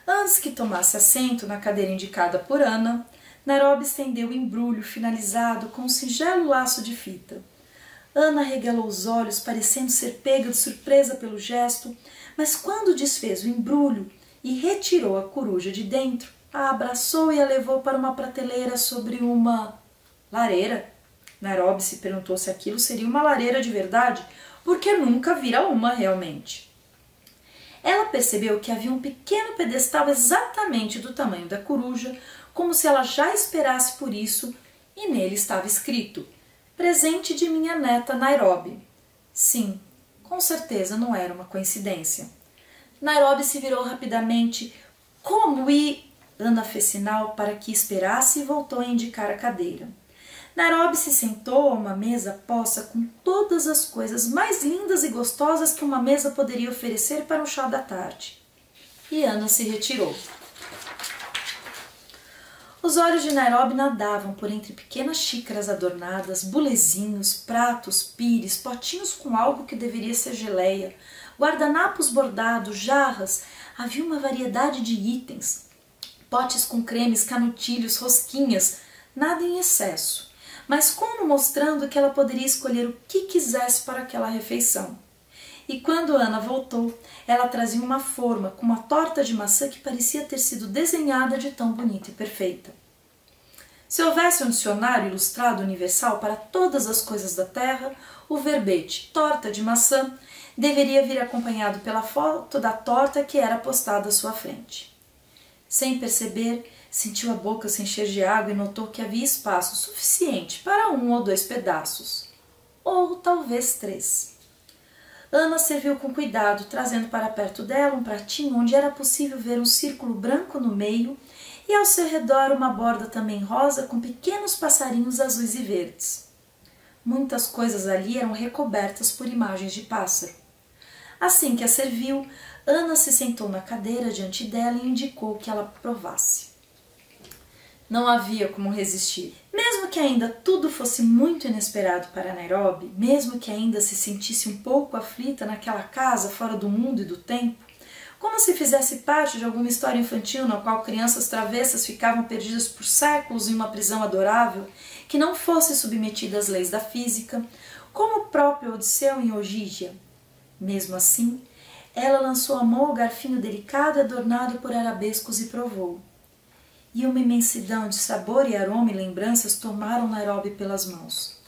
Antes que tomasse assento na cadeira indicada por Ana, Nairobi estendeu o embrulho finalizado com um singelo laço de fita. Ana arregalou os olhos, parecendo ser pega de surpresa pelo gesto, mas quando desfez o embrulho e retirou a coruja de dentro, a abraçou e a levou para uma prateleira sobre uma lareira. Nairobi se perguntou se aquilo seria uma lareira de verdade, porque nunca vira uma realmente. Ela percebeu que havia um pequeno pedestal exatamente do tamanho da coruja, como se ela já esperasse por isso, e nele estava escrito: presente de minha neta Nairobi. Sim, com certeza não era uma coincidência. Nairobi se virou rapidamente. Como e... Ana fez sinal para que esperasse e voltou a indicar a cadeira. Nairobi se sentou a uma mesa posta com todas as coisas mais lindas e gostosas que uma mesa poderia oferecer para um chá da tarde. E Ana se retirou. Os olhos de Nairobi nadavam por entre pequenas xícaras adornadas, bulezinhos, pratos, pires, potinhos com algo que deveria ser geleia, guardanapos bordados, jarras. Havia uma variedade de itens, potes com cremes, canutilhos, rosquinhas, nada em excesso, mas como mostrando que ela poderia escolher o que quisesse para aquela refeição. E quando Ana voltou, ela trazia uma forma com uma torta de maçã que parecia ter sido desenhada de tão bonita e perfeita. Se houvesse um dicionário ilustrado universal para todas as coisas da terra, o verbete torta de maçã deveria vir acompanhado pela foto da torta que era postada à sua frente. Sem perceber, sentiu a boca se encher de água e notou que havia espaço suficiente para 1 ou 2 pedaços, ou talvez 3. Ana serviu com cuidado, trazendo para perto dela um pratinho onde era possível ver um círculo branco no meio e ao seu redor uma borda também rosa com pequenos passarinhos azuis e verdes. Muitas coisas ali eram recobertas por imagens de pássaro. Assim que a serviu, Ana se sentou na cadeira diante dela e indicou que ela provasse. Não havia como resistir. Mesmo que ainda tudo fosse muito inesperado para Nairobi, mesmo que ainda se sentisse um pouco aflita naquela casa fora do mundo e do tempo, como se fizesse parte de alguma história infantil na qual crianças travessas ficavam perdidas por séculos em uma prisão adorável que não fosse submetida às leis da física, como o próprio Odisseu em Ogígia. Mesmo assim, ela lançou a mão ao garfinho delicado e adornado por arabescos e provou. E uma imensidão de sabor e aroma e lembranças tomaram Nairobi pelas mãos.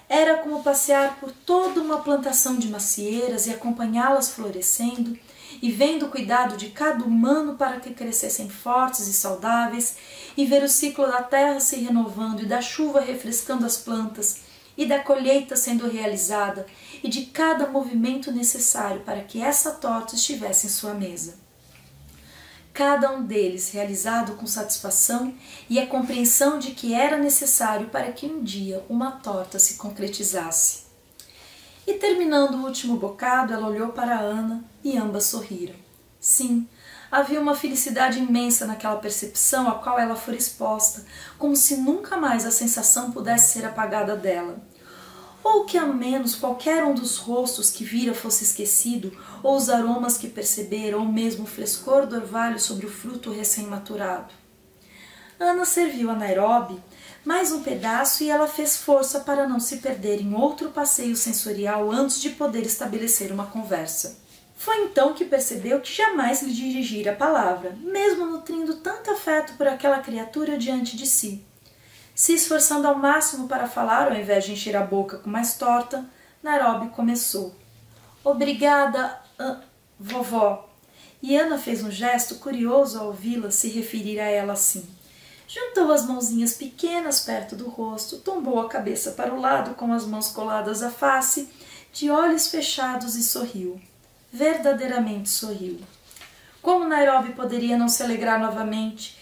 Era como passear por toda uma plantação de macieiras e acompanhá-las florescendo e vendo o cuidado de cada humano para que crescessem fortes e saudáveis e ver o ciclo da terra se renovando e da chuva refrescando as plantas e da colheita sendo realizada e de cada movimento necessário para que essa torta estivesse em sua mesa. Cada um deles realizado com satisfação e a compreensão de que era necessário para que um dia uma torta se concretizasse. E terminando o último bocado, ela olhou para Ana e ambas sorriram. Sim, havia uma felicidade imensa naquela percepção a qual ela fora exposta, como se nunca mais a sensação pudesse ser apagada dela. Ou que ao menos qualquer um dos rostos que vira fosse esquecido, ou os aromas que percebera, ou mesmo o frescor do orvalho sobre o fruto recém-maturado. Ana serviu a Nairobi mais um pedaço e ela fez força para não se perder em outro passeio sensorial antes de poder estabelecer uma conversa. Foi então que percebeu que jamais lhe dirigira a palavra, mesmo nutrindo tanto afeto por aquela criatura diante de si. Se esforçando ao máximo para falar, ao invés de encher a boca com mais torta, Nairobi começou. Obrigada, vovó. E Ana fez um gesto curioso ao ouvi-la se referir a ela assim. Juntou as mãozinhas pequenas perto do rosto, tombou a cabeça para o lado com as mãos coladas à face, de olhos fechados e sorriu. Verdadeiramente sorriu. Como Nairobi poderia não se alegrar novamente?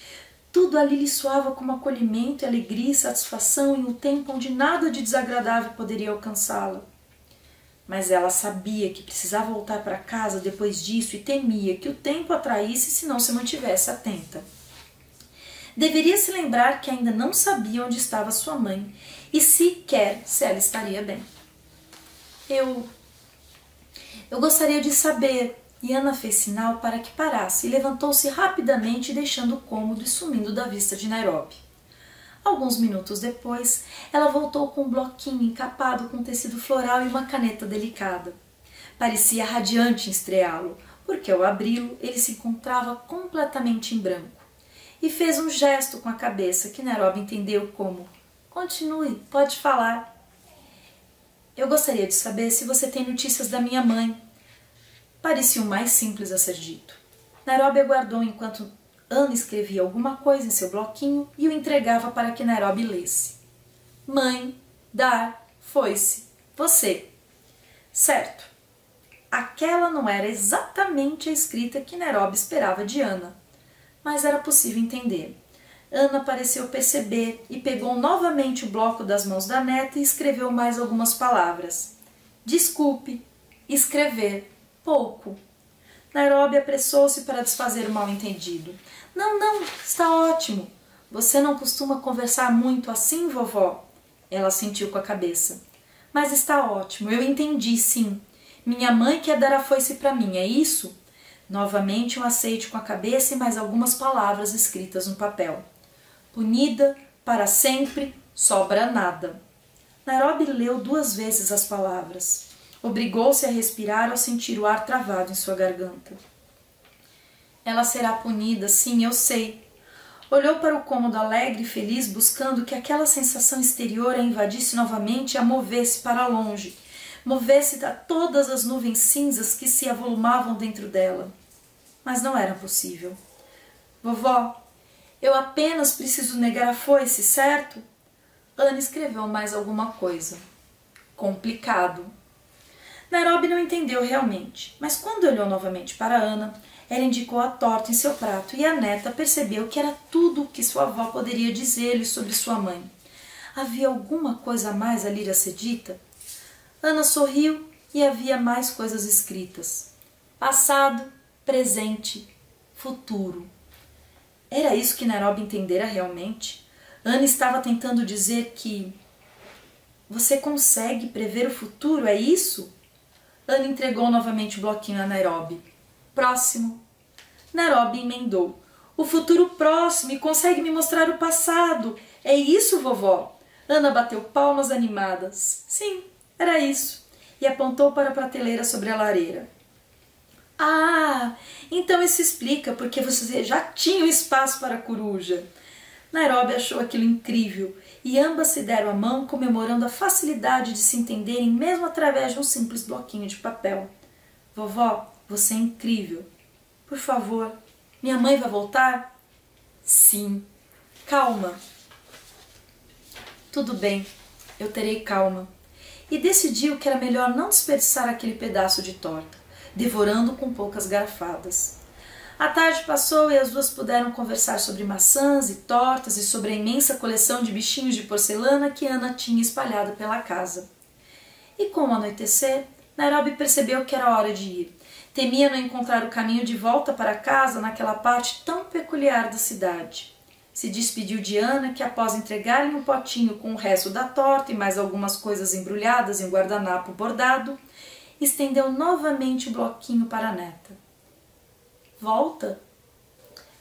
Tudo ali lhe soava como acolhimento, alegria e satisfação em um tempo onde nada de desagradável poderia alcançá-la. Mas ela sabia que precisava voltar para casa depois disso e temia que o tempo a traísse se não se mantivesse atenta. Deveria se lembrar que ainda não sabia onde estava sua mãe e sequer se ela estaria bem. Eu gostaria de saber. E Ana fez sinal para que parasse e levantou-se rapidamente, deixando o cômodo e sumindo da vista de Nairobi. Alguns minutos depois, ela voltou com um bloquinho encapado com tecido floral e uma caneta delicada. Parecia radiante em estreá-lo, porque ao abri-lo ele se encontrava completamente em branco. E fez um gesto com a cabeça que Nairobi entendeu como: continue, pode falar. Eu gostaria de saber se você tem notícias da minha mãe. Parecia o mais simples a ser dito. Nairobi aguardou enquanto Ana escrevia alguma coisa em seu bloquinho e o entregava para que Nairobi lesse. Mãe, dar, foi-se, você. Certo. Aquela não era exatamente a escrita que Nairobi esperava de Ana, mas era possível entender. Ana pareceu perceber e pegou novamente o bloco das mãos da neta e escreveu mais algumas palavras. Desculpe, escrever. Pouco. Nairobi apressou-se para desfazer o mal-entendido. Não, está ótimo. Você não costuma conversar muito assim, vovó? Ela assentiu com a cabeça. Mas está ótimo, eu entendi, sim. Minha mãe quer dar a foice para mim, é isso? Novamente um aceite com a cabeça e mais algumas palavras escritas no papel. Punida, para sempre, sobra nada. Nairobi leu 2 vezes as palavras. Obrigou-se a respirar ao sentir o ar travado em sua garganta. Ela será punida, sim, eu sei. Olhou para o cômodo alegre e feliz, buscando que aquela sensação exterior a invadisse novamente e a movesse para longe, movesse a todas as nuvens cinzas que se avolumavam dentro dela. Mas não era possível. Vovó, eu apenas preciso negar a foice, certo? Ana escreveu mais alguma coisa. Complicado. Nairobi não entendeu realmente, mas quando olhou novamente para Ana, ela indicou a torta em seu prato e a neta percebeu que era tudo o que sua avó poderia dizer-lhe sobre sua mãe. Havia alguma coisa a mais ali a ser dita? Ana sorriu e havia mais coisas escritas. Passado, presente, futuro. Era isso que Nairobi entendera realmente? Ana estava tentando dizer que... Você consegue prever o futuro, é isso? Ana entregou novamente o bloquinho a Nairobi. Próximo. Nairobi emendou. O futuro próximo e consegue me mostrar o passado. É isso, vovó? Ana bateu palmas animadas. Sim, era isso. E apontou para a prateleira sobre a lareira. Ah, então isso explica porque você já tinha o espaço para a coruja. Nairobi achou aquilo incrível e ambas se deram a mão comemorando a facilidade de se entenderem mesmo através de um simples bloquinho de papel. Vovó, você é incrível. Por favor, minha mãe vai voltar? Sim. Calma. Tudo bem, eu terei calma. E decidiu que era melhor não desperdiçar aquele pedaço de torta, devorando com poucas garfadas. A tarde passou e as duas puderam conversar sobre maçãs e tortas e sobre a imensa coleção de bichinhos de porcelana que Ana tinha espalhado pela casa. E com o anoitecer, Nairobi percebeu que era hora de ir. Temia não encontrar o caminho de volta para casa naquela parte tão peculiar da cidade. Se despediu de Ana, que após entregar-lhe um potinho com o resto da torta e mais algumas coisas embrulhadas em um guardanapo bordado, estendeu novamente o bloquinho para a neta. Volta?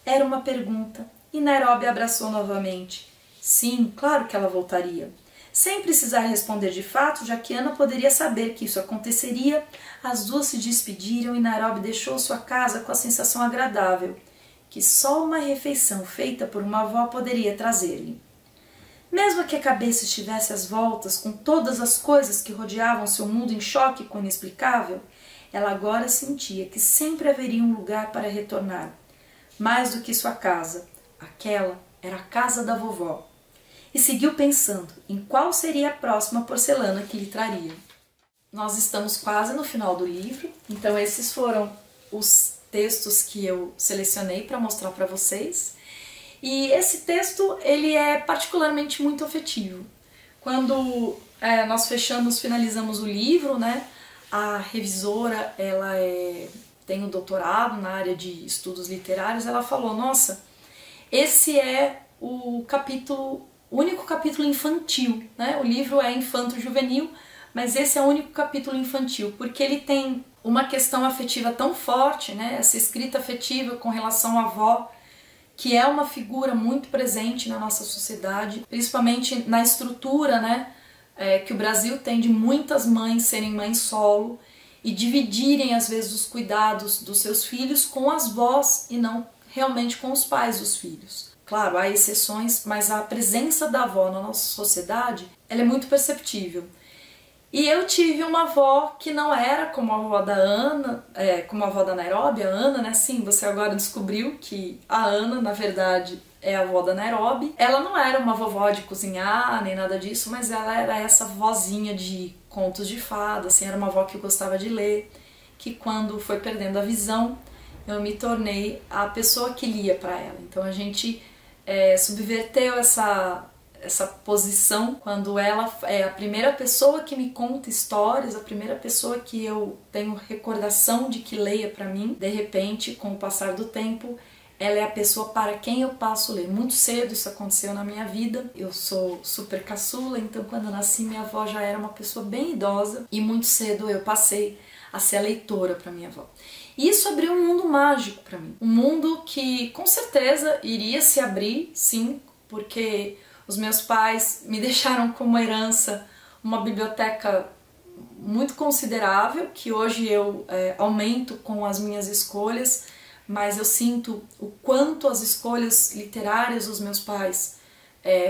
Era uma pergunta, e Nairobi abraçou novamente. Sim, claro que ela voltaria. Sem precisar responder de fato, já que Ana poderia saber que isso aconteceria, as duas se despediram e Nairobi deixou sua casa com a sensação agradável que só uma refeição feita por uma avó poderia trazer-lhe. Mesmo que a cabeça estivesse às voltas com todas as coisas que rodeavam seu mundo em choque com o inexplicável, ela agora sentia que sempre haveria um lugar para retornar. Mais do que sua casa, aquela era a casa da vovó. E seguiu pensando em qual seria a próxima porcelana que lhe traria. Nós estamos quase no final do livro, então esses foram os textos que eu selecionei para mostrar para vocês. E esse texto, ele é particularmente muito afetivo. Quando nós finalizamos o livro, né, a revisora, ela tem um doutorado na área de estudos literários, ela falou, nossa, esse é o único capítulo infantil, né? O livro é infanto-juvenil, mas esse é o único capítulo infantil, porque ele tem uma questão afetiva tão forte, né? Essa escrita afetiva com relação à avó, que é uma figura muito presente na nossa sociedade, principalmente na estrutura, né, que o Brasil tem de muitas mães serem mães solo e dividirem às vezes os cuidados dos seus filhos com as vós e não realmente com os pais dos filhos. Claro, há exceções, mas a presença da avó na nossa sociedade, ela é muito perceptível. E eu tive uma avó que não era como a avó da Ana, como a avó da Nairobi, a Ana, né? Sim, você agora descobriu que a Ana, na verdade, é a avó da Nairobi. Ela não era uma vovó de cozinhar, nem nada disso, mas ela era essa vozinha de contos de fada, assim, era uma avó que eu gostava de ler, que quando foi perdendo a visão, eu me tornei a pessoa que lia para ela. Então a gente subverteu essa posição quando ela é a primeira pessoa que me conta histórias, a primeira pessoa que eu tenho recordação de que leia para mim. De repente, com o passar do tempo, ela é a pessoa para quem eu passo a ler. Muito cedo isso aconteceu na minha vida. Eu sou super caçula, então quando eu nasci minha avó já era uma pessoa bem idosa e muito cedo eu passei a ser a leitora para minha avó. E isso abriu um mundo mágico para mim. Um mundo que com certeza iria se abrir, sim, porque os meus pais me deixaram como herança uma biblioteca muito considerável, que hoje eu aumento com as minhas escolhas, mas eu sinto o quanto as escolhas literárias dos meus pais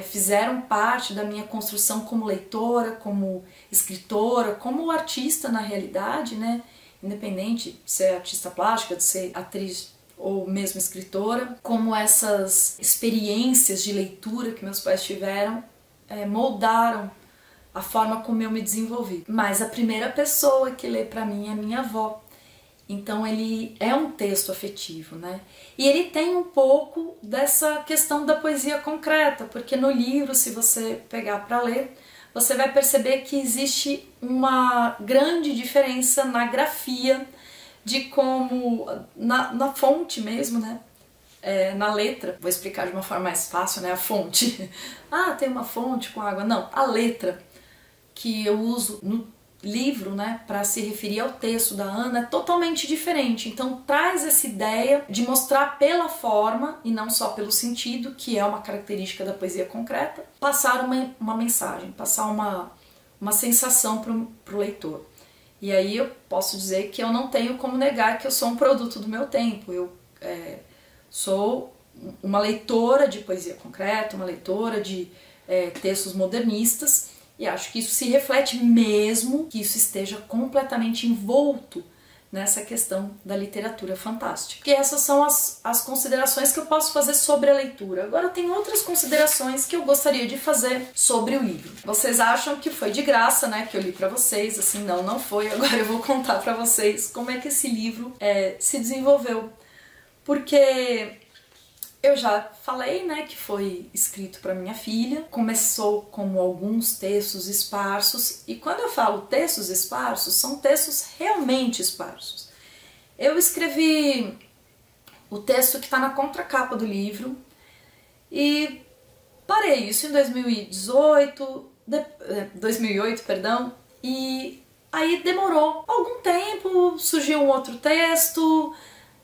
fizeram parte da minha construção como leitora, como escritora, como artista na realidade, né? Independente de ser artista plástica, de ser atriz ou mesmo escritora, como essas experiências de leitura que meus pais tiveram moldaram a forma como eu me desenvolvi. Mas a primeira pessoa que lê para mim é minha avó. Então ele é um texto afetivo, né? E ele tem um pouco dessa questão da poesia concreta, porque no livro, se você pegar para ler, você vai perceber que existe uma grande diferença na grafia, de como, na fonte mesmo, né? Na letra, vou explicar de uma forma mais fácil, né? A fonte. Ah, tem uma fonte com água. Não, a letra que eu uso no livro, né, para se referir ao texto da Ana é totalmente diferente. Então traz essa ideia de mostrar pela forma e não só pelo sentido, que é uma característica da poesia concreta, passar uma mensagem, passar uma sensação para o leitor. E aí eu posso dizer que eu não tenho como negar que eu sou um produto do meu tempo. Eu sou uma leitora de poesia concreta, uma leitora de textos modernistas, e acho que isso se reflete mesmo que isso esteja completamente envolto nessa questão da literatura fantástica. Porque essas são as considerações que eu posso fazer sobre a leitura. Agora tem outras considerações que eu gostaria de fazer sobre o livro. Vocês acham que foi de graça, né, que eu li pra vocês? Assim, não foi. Agora eu vou contar pra vocês como é que esse livro se desenvolveu. Porque eu já falei, né, que foi escrito para minha filha, começou como alguns textos esparsos, e quando eu falo textos esparsos, são textos realmente esparsos. Eu escrevi o texto que está na contracapa do livro, e parei isso em 2008, e aí demorou algum tempo, surgiu um outro texto,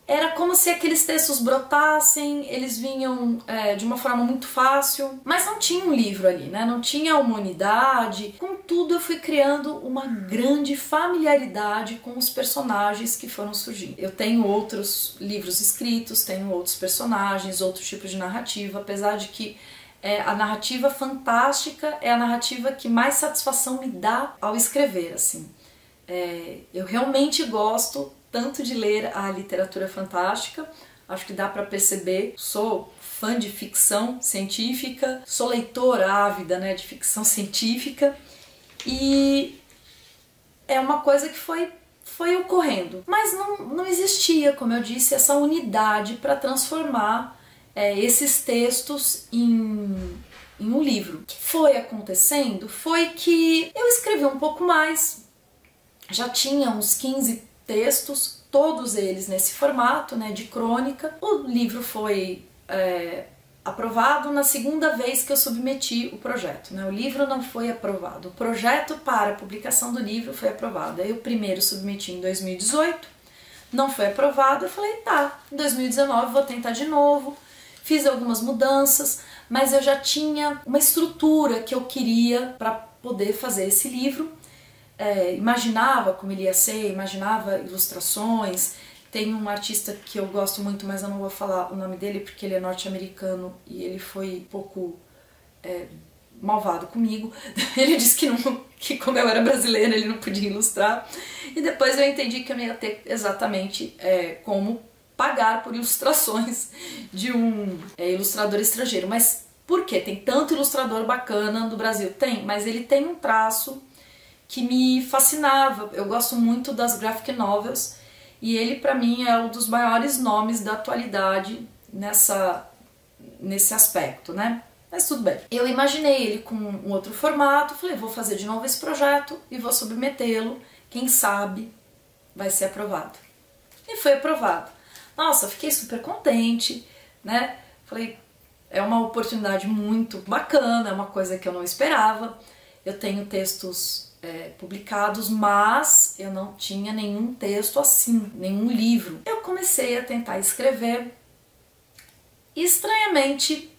Era como se aqueles textos brotassem, eles vinham de uma forma muito fácil, mas não tinha um livro ali, né? Não tinha uma unidade. Contudo, eu fui criando uma grande familiaridade com os personagens que foram surgindo. Eu tenho outros livros escritos, tenho outros personagens, outros tipos de narrativa, apesar de que a narrativa fantástica é a narrativa que mais satisfação me dá ao escrever, assim. Eu realmente gosto tanto de ler a literatura fantástica, acho que dá para perceber, sou fã de ficção científica, sou leitora ávida, né, de ficção científica, e é uma coisa que foi ocorrendo. Mas não existia, como eu disse, essa unidade para transformar esses textos em um livro. O que foi acontecendo foi que eu escrevi um pouco mais, já tinha uns 15 textos, todos eles nesse formato, né, de crônica. O livro foi aprovado na segunda vez que eu submeti o projeto, né? O livro não foi aprovado, o projeto para a publicação do livro foi aprovado. Aí eu primeiro submeti em 2018, não foi aprovado, eu falei, tá, em 2019 vou tentar de novo. Fiz algumas mudanças, mas eu já tinha uma estrutura que eu queria para poder fazer esse livro. Imaginava como ele ia ser, imaginava ilustrações. Tem um artista que eu gosto muito, mas eu não vou falar o nome dele porque ele é norte-americano e ele foi um pouco malvado comigo. Ele disse que como eu era brasileira ele não podia ilustrar. E depois eu entendi que eu não ia ter exatamente como pagar por ilustrações de um ilustrador estrangeiro. Mas por quê? Tem tanto ilustrador bacana no Brasil? Tem, mas ele tem um traço que me fascinava. Eu gosto muito das graphic novels e ele, para mim, é um dos maiores nomes da atualidade nesse aspecto, né? Mas tudo bem. Eu imaginei ele com um outro formato, falei, vou fazer de novo esse projeto e vou submetê-lo, quem sabe vai ser aprovado. E foi aprovado. Nossa, fiquei super contente, né? Falei, é uma oportunidade muito bacana, é uma coisa que eu não esperava. Eu tenho textos publicados, mas eu não tinha nenhum texto assim, nenhum livro. Eu comecei a tentar escrever e, estranhamente,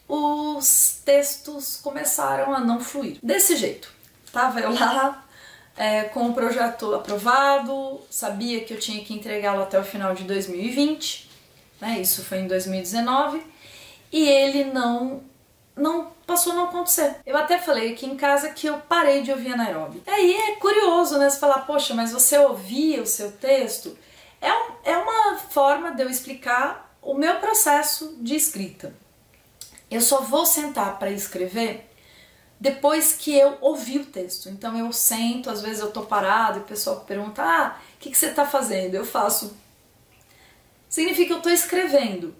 os textos começaram a não fluir. Desse jeito, tava eu lá com o projeto aprovado, sabia que eu tinha que entregá-lo até o final de 2020, né? Isso foi em 2019, e ele não passou a não acontecer. Eu até falei aqui em casa que eu parei de ouvir a Nairobi. Aí é curioso, né? Você falar, poxa, mas você ouvia o seu texto? É uma forma de eu explicar o meu processo de escrita. Eu só vou sentar para escrever depois que eu ouvi o texto. Então eu sento, às vezes eu tô parado e o pessoal pergunta, o que você tá fazendo? Eu faço. Significa que eu tô escrevendo.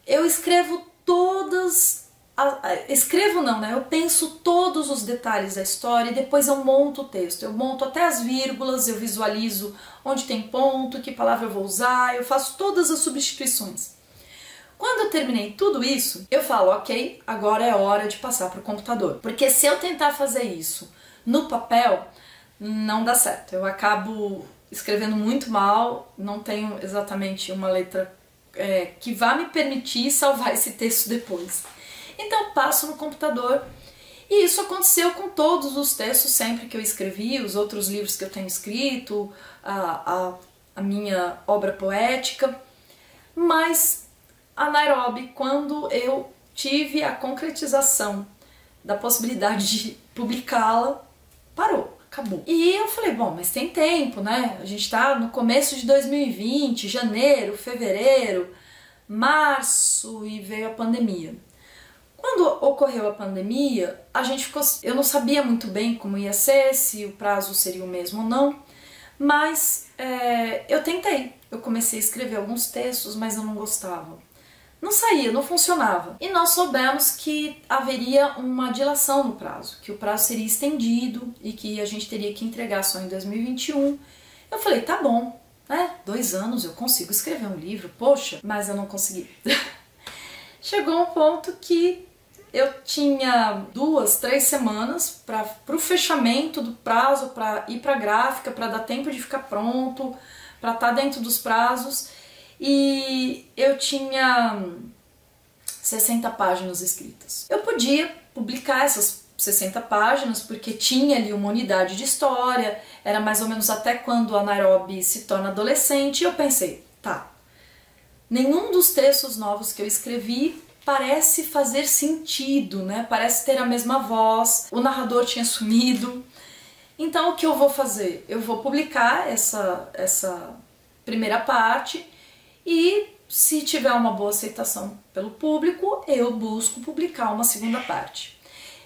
Eu escrevo escrevo não, né? Eu penso todos os detalhes da história e depois eu monto o texto. Eu monto até as vírgulas, eu visualizo onde tem ponto, que palavra eu vou usar, eu faço todas as substituições. Quando eu terminei tudo isso, eu falo, ok, agora é hora de passar para o computador. Porque se eu tentar fazer isso no papel, não dá certo. Eu acabo escrevendo muito mal, não tenho exatamente uma letra que vá me permitir salvar esse texto depois. Então passo no computador. E isso aconteceu com todos os textos sempre que eu escrevi, os outros livros que eu tenho escrito, a minha obra poética. Mas a Nairobi, quando eu tive a concretização da possibilidade de publicá-la, parou, acabou. E eu falei, bom, mas tem tempo, né? A gente tá no começo de 2020, janeiro, fevereiro, março, e veio a pandemia. Quando ocorreu a pandemia, eu não sabia muito bem como ia ser, se o prazo seria o mesmo ou não, mas eu tentei. Eu comecei a escrever alguns textos, mas eu não gostava. Não saía, não funcionava. E nós soubemos que haveria uma dilação no prazo, que o prazo seria estendido e que a gente teria que entregar só em 2021. Eu falei, tá bom, né? 2 anos eu consigo escrever um livro, poxa, mas eu não consegui. Chegou um ponto que eu tinha 2, 3 semanas para o fechamento do prazo, para ir para a gráfica, para dar tempo de ficar pronto, para estar dentro dos prazos. e eu tinha 60 páginas escritas. Eu podia publicar essas 60 páginas porque tinha ali uma unidade de história, era mais ou menos até quando a Nairobi se torna adolescente, e eu pensei, tá, nenhum dos textos novos que eu escrevi parece fazer sentido, né? Parece ter a mesma voz, o narrador tinha sumido. Então o que eu vou fazer? Eu vou publicar essa primeira parte e, se tiver uma boa aceitação pelo público, eu busco publicar uma segunda parte.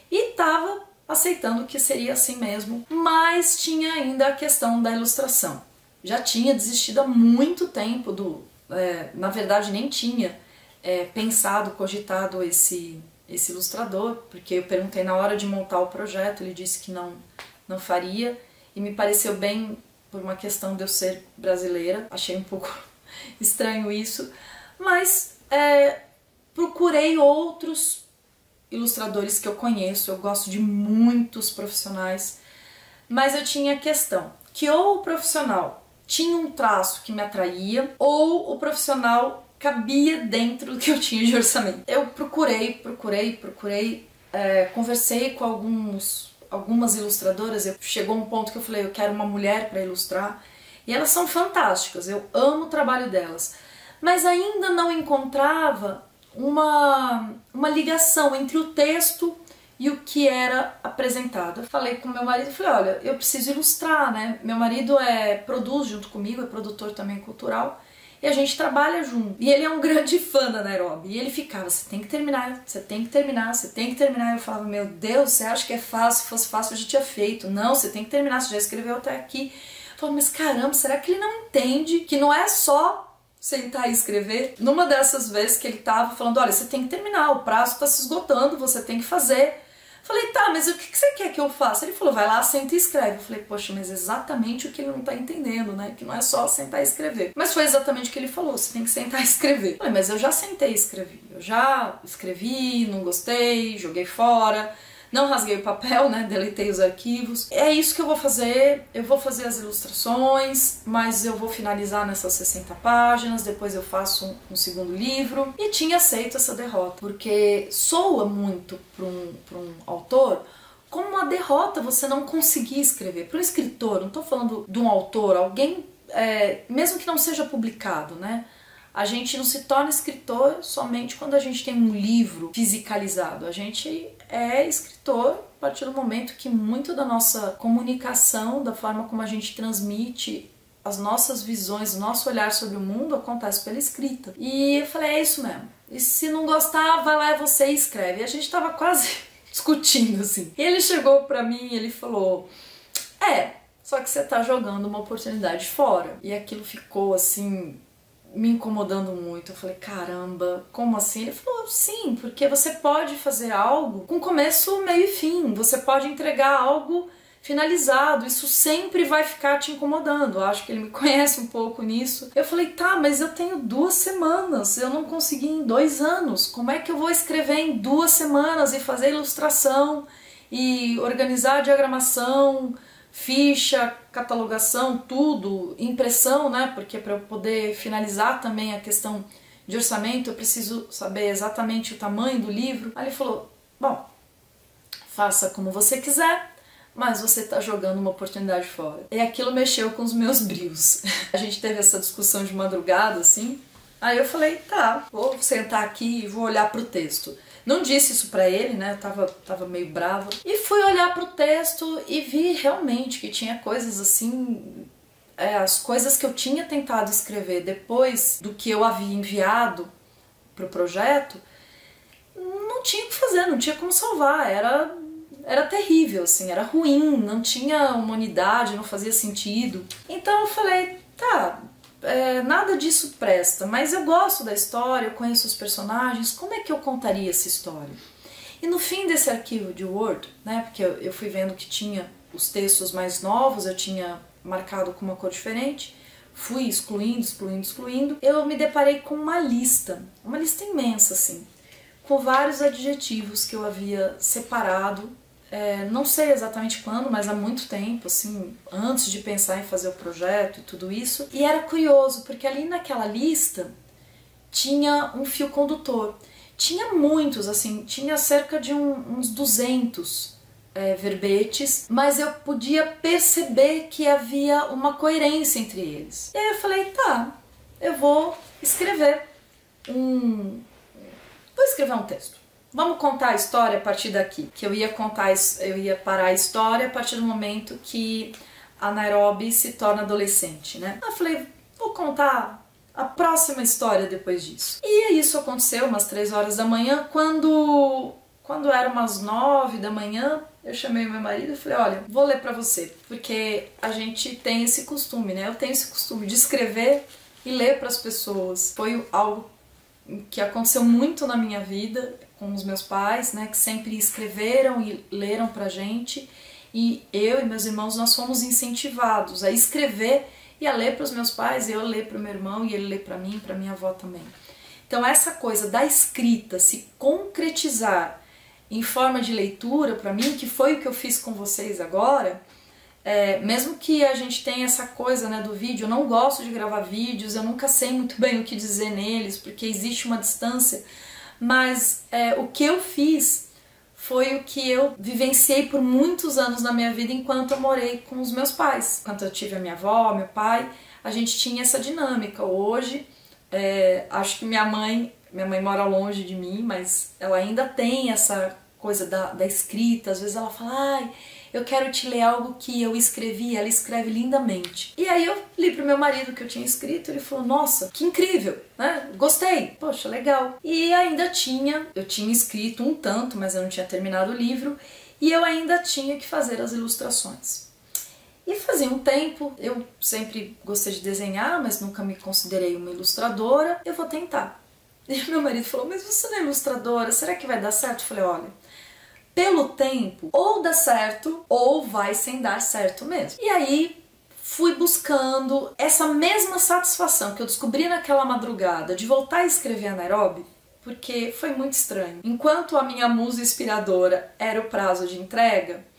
E estava aceitando que seria assim mesmo, mas tinha ainda a questão da ilustração. Já tinha desistido há muito tempo na verdade nem tinha pensado, cogitado esse ilustrador, porque eu perguntei na hora de montar o projeto, ele disse que não faria, e me pareceu bem por uma questão de eu ser brasileira, achei um pouco estranho isso, mas procurei outros ilustradores que eu conheço, eu gosto de muitos profissionais, mas eu tinha a questão que ou o profissional tinha um traço que me atraía, ou o profissional cabia dentro do que eu tinha de orçamento. Eu procurei, conversei com algumas ilustradoras, chegou um ponto que eu falei, eu quero uma mulher para ilustrar, e elas são fantásticas, eu amo o trabalho delas, mas ainda não encontrava uma ligação entre o texto e o que era apresentado. Eu falei com meu marido, falei, olha, eu preciso ilustrar, né? Meu marido produz junto comigo, é produtor também cultural, e a gente trabalha junto. E ele é um grande fã da Nairobi, e ele ficava, você tem que terminar, você tem que terminar, você tem que terminar. Eu falava, meu Deus, você acha que é fácil? Se fosse fácil eu já tinha feito. Não, você tem que terminar, você já escreveu até aqui. Eu falava, mas caramba, será que ele não entende que não é só sentar e escrever? Numa dessas vezes que ele tava falando, olha, você tem que terminar, o prazo tá se esgotando, você tem que fazer. Falei, tá, mas o que você quer que eu faça? Ele falou, vai lá, senta e escreve. Eu falei, poxa, mas exatamente o que ele não tá entendendo, né? Que não é só sentar e escrever. Mas foi exatamente o que ele falou, você tem que sentar e escrever. Eu falei, mas eu já sentei e escrevi. Eu já escrevi, não gostei, joguei fora, não rasguei o papel, né? Deletei os arquivos. É isso que eu vou fazer as ilustrações, mas eu vou finalizar nessas 60 páginas, depois eu faço um segundo livro. E tinha aceito essa derrota, porque soa muito para um autor como uma derrota você não conseguir escrever. Para um escritor, não estou falando de um autor, alguém, mesmo que não seja publicado, né? A gente não se torna escritor somente quando a gente tem um livro fisicalizado. A gente é escritor a partir do momento que muito da nossa comunicação, da forma como a gente transmite as nossas visões, o nosso olhar sobre o mundo acontece pela escrita. E eu falei, é isso mesmo. E se não gostar, vai lá você e escreve. E a gente tava quase discutindo, assim. E ele chegou pra mim e ele falou, só que você tá jogando uma oportunidade fora. E aquilo ficou assim, me incomodando muito. Eu falei, caramba, como assim? Ele falou, sim, porque você pode fazer algo com começo, meio e fim. Você pode entregar algo finalizado. Isso sempre vai ficar te incomodando. Eu acho que ele me conhece um pouco nisso. Eu falei, tá, mas eu tenho 2 semanas. Eu não consegui em 2 anos. Como é que eu vou escrever em 2 semanas e fazer ilustração e organizar a diagramação, ficha, catalogação, tudo, impressão, né? Porque para eu poder finalizar também a questão de orçamento, eu preciso saber exatamente o tamanho do livro. Aí ele falou, bom, faça como você quiser, mas você tá jogando uma oportunidade fora. E aquilo mexeu com os meus brios. A gente teve essa discussão de madrugada, assim. Aí eu falei, tá, vou sentar aqui e vou olhar pro texto. Não disse isso pra ele, né, eu tava meio brava. E fui olhar pro texto e vi realmente que tinha coisas assim, as coisas que eu tinha tentado escrever depois do que eu havia enviado pro projeto, não tinha o que fazer, não tinha como salvar, era terrível, assim, era ruim, não tinha uma unidade, não fazia sentido. Então eu falei, tá, nada disso presta, mas eu gosto da história, eu conheço os personagens, como é que eu contaria essa história? E no fim desse arquivo de Word, né, porque eu fui vendo que tinha os textos mais novos, eu tinha marcado com uma cor diferente, fui excluindo, eu me deparei com uma lista imensa, assim, com vários adjetivos que eu havia separado não sei exatamente quando, mas há muito tempo, assim, antes de pensar em fazer o projeto e tudo isso. E era curioso, porque ali naquela lista tinha um fio condutor. Tinha muitos, assim, tinha cerca de uns 200 verbetes, mas eu podia perceber que havia uma coerência entre eles. E aí eu falei, tá, eu vou escrever um texto. Vamos contar a história a partir daqui, que eu ia parar a história a partir do momento que a Nairobi se torna adolescente, né? Eu falei, vou contar a próxima história depois disso. E isso aconteceu umas 3 horas da manhã, quando era umas 9 da manhã, eu chamei meu marido e falei, olha, vou ler pra você, porque a gente tem esse costume, né? Eu tenho esse costume de escrever e ler pras pessoas. Foi algo que aconteceu muito na minha vida com os meus pais, né, que sempre escreveram e leram pra gente, e eu e meus irmãos, nós fomos incentivados a escrever e a ler para os meus pais, e eu ler para o meu irmão e ele ler para mim, para minha avó também. Então essa coisa da escrita se concretizar em forma de leitura para mim, que foi o que eu fiz com vocês agora, mesmo que a gente tenha essa coisa, né, do vídeo, eu não gosto de gravar vídeos, eu nunca sei muito bem o que dizer neles, porque existe uma distância, mas o que eu fiz foi o que eu vivenciei por muitos anos na minha vida enquanto eu morei com os meus pais. Enquanto eu tive a minha avó, meu pai, a gente tinha essa dinâmica. Hoje, acho que minha mãe mora longe de mim, mas ela ainda tem essa coisa da escrita. Às vezes ela fala, ai, eu quero te ler algo que eu escrevi, ela escreve lindamente. E aí eu li pro meu marido que eu tinha escrito, ele falou, nossa, que incrível, né? Gostei, poxa, legal. E ainda eu tinha escrito um tanto, mas eu não tinha terminado o livro, e eu ainda tinha que fazer as ilustrações. E fazia um tempo, eu sempre gostei de desenhar, mas nunca me considerei uma ilustradora, eu vou tentar. E meu marido falou, mas você não é ilustradora, será que vai dar certo? Eu falei, olha, pelo tempo, ou dá certo, ou vai sem dar certo mesmo. E aí, fui buscando essa mesma satisfação que eu descobri naquela madrugada de voltar a escrever a Nairobi, porque foi muito estranho. Enquanto a minha musa inspiradora era o prazo de entrega,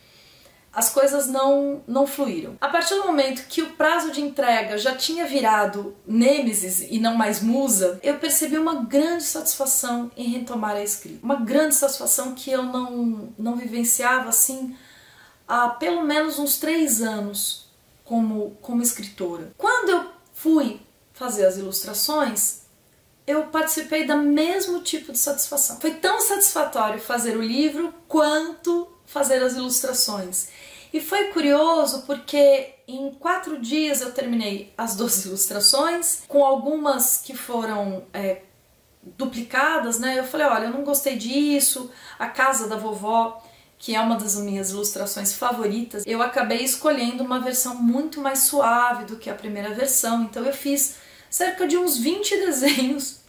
as coisas não fluíram. A partir do momento que o prazo de entrega já tinha virado nêmesis e não mais musa, eu percebi uma grande satisfação em retomar a escrita. Uma grande satisfação que eu não vivenciava assim há pelo menos uns 3 anos como escritora. Quando eu fui fazer as ilustrações, eu participei do mesmo tipo de satisfação. Foi tão satisfatório fazer o livro quanto fazer as ilustrações. E foi curioso porque em 4 dias eu terminei as 2 ilustrações, com algumas que foram duplicadas, né? Eu falei, olha, eu não gostei disso, a casa da vovó, que é uma das minhas ilustrações favoritas, eu acabei escolhendo uma versão muito mais suave do que a primeira versão, então eu fiz cerca de uns 20 desenhos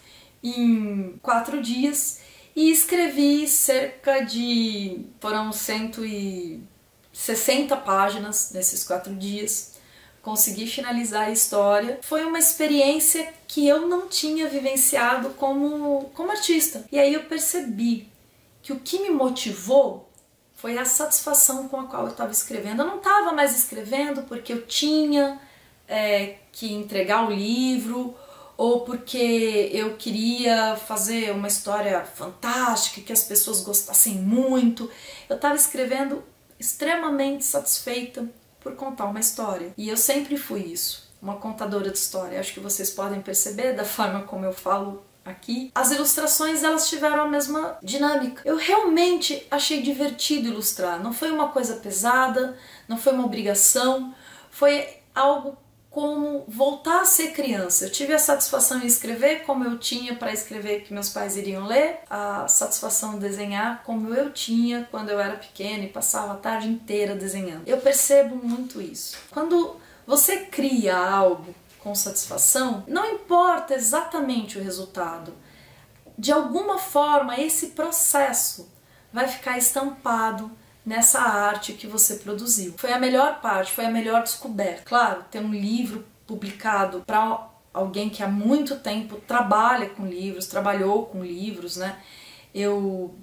em 4 dias, e escrevi foram 160 páginas nesses 4 dias, consegui finalizar a história. Foi uma experiência que eu não tinha vivenciado como artista. E aí eu percebi que o que me motivou foi a satisfação com a qual eu estava escrevendo. Eu não estava mais escrevendo porque eu tinha que entregar o livro, ou porque eu queria fazer uma história fantástica, que as pessoas gostassem muito. Eu estava escrevendo extremamente satisfeita por contar uma história. E eu sempre fui isso, uma contadora de história. Acho que vocês podem perceber da forma como eu falo aqui. As ilustrações, elas tiveram a mesma dinâmica. Eu realmente achei divertido ilustrar. Não foi uma coisa pesada, não foi uma obrigação, foi algo como voltar a ser criança. Eu tive a satisfação em escrever como eu tinha para escrever que meus pais iriam ler, a satisfação de desenhar como eu tinha quando eu era pequena e passava a tarde inteira desenhando. Eu percebo muito isso. Quando você cria algo com satisfação, não importa exatamente o resultado, de alguma forma esse processo vai ficar estampado nessa arte que você produziu. Foi a melhor parte, foi a melhor descoberta. Claro, ter um livro publicado para alguém que há muito tempo trabalha com livros, trabalhou com livros, né? Eu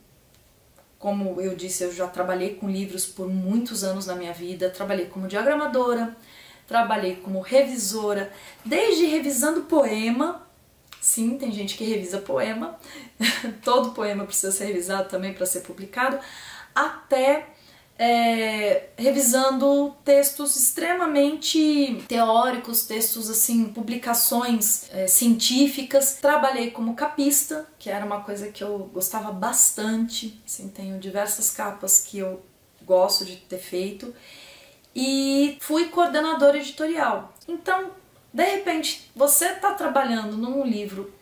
Como eu disse, eu já trabalhei com livros por muitos anos na minha vida, trabalhei como diagramadora, trabalhei como revisora, desde revisando poema, sim, tem gente que revisa poema, todo poema precisa ser revisado também para ser publicado, até revisando textos extremamente teóricos, textos assim, publicações científicas. Trabalhei como capista, que era uma coisa que eu gostava bastante, assim, tenho diversas capas que eu gosto de ter feito, e fui coordenadora editorial. Então, de repente, você está trabalhando num livro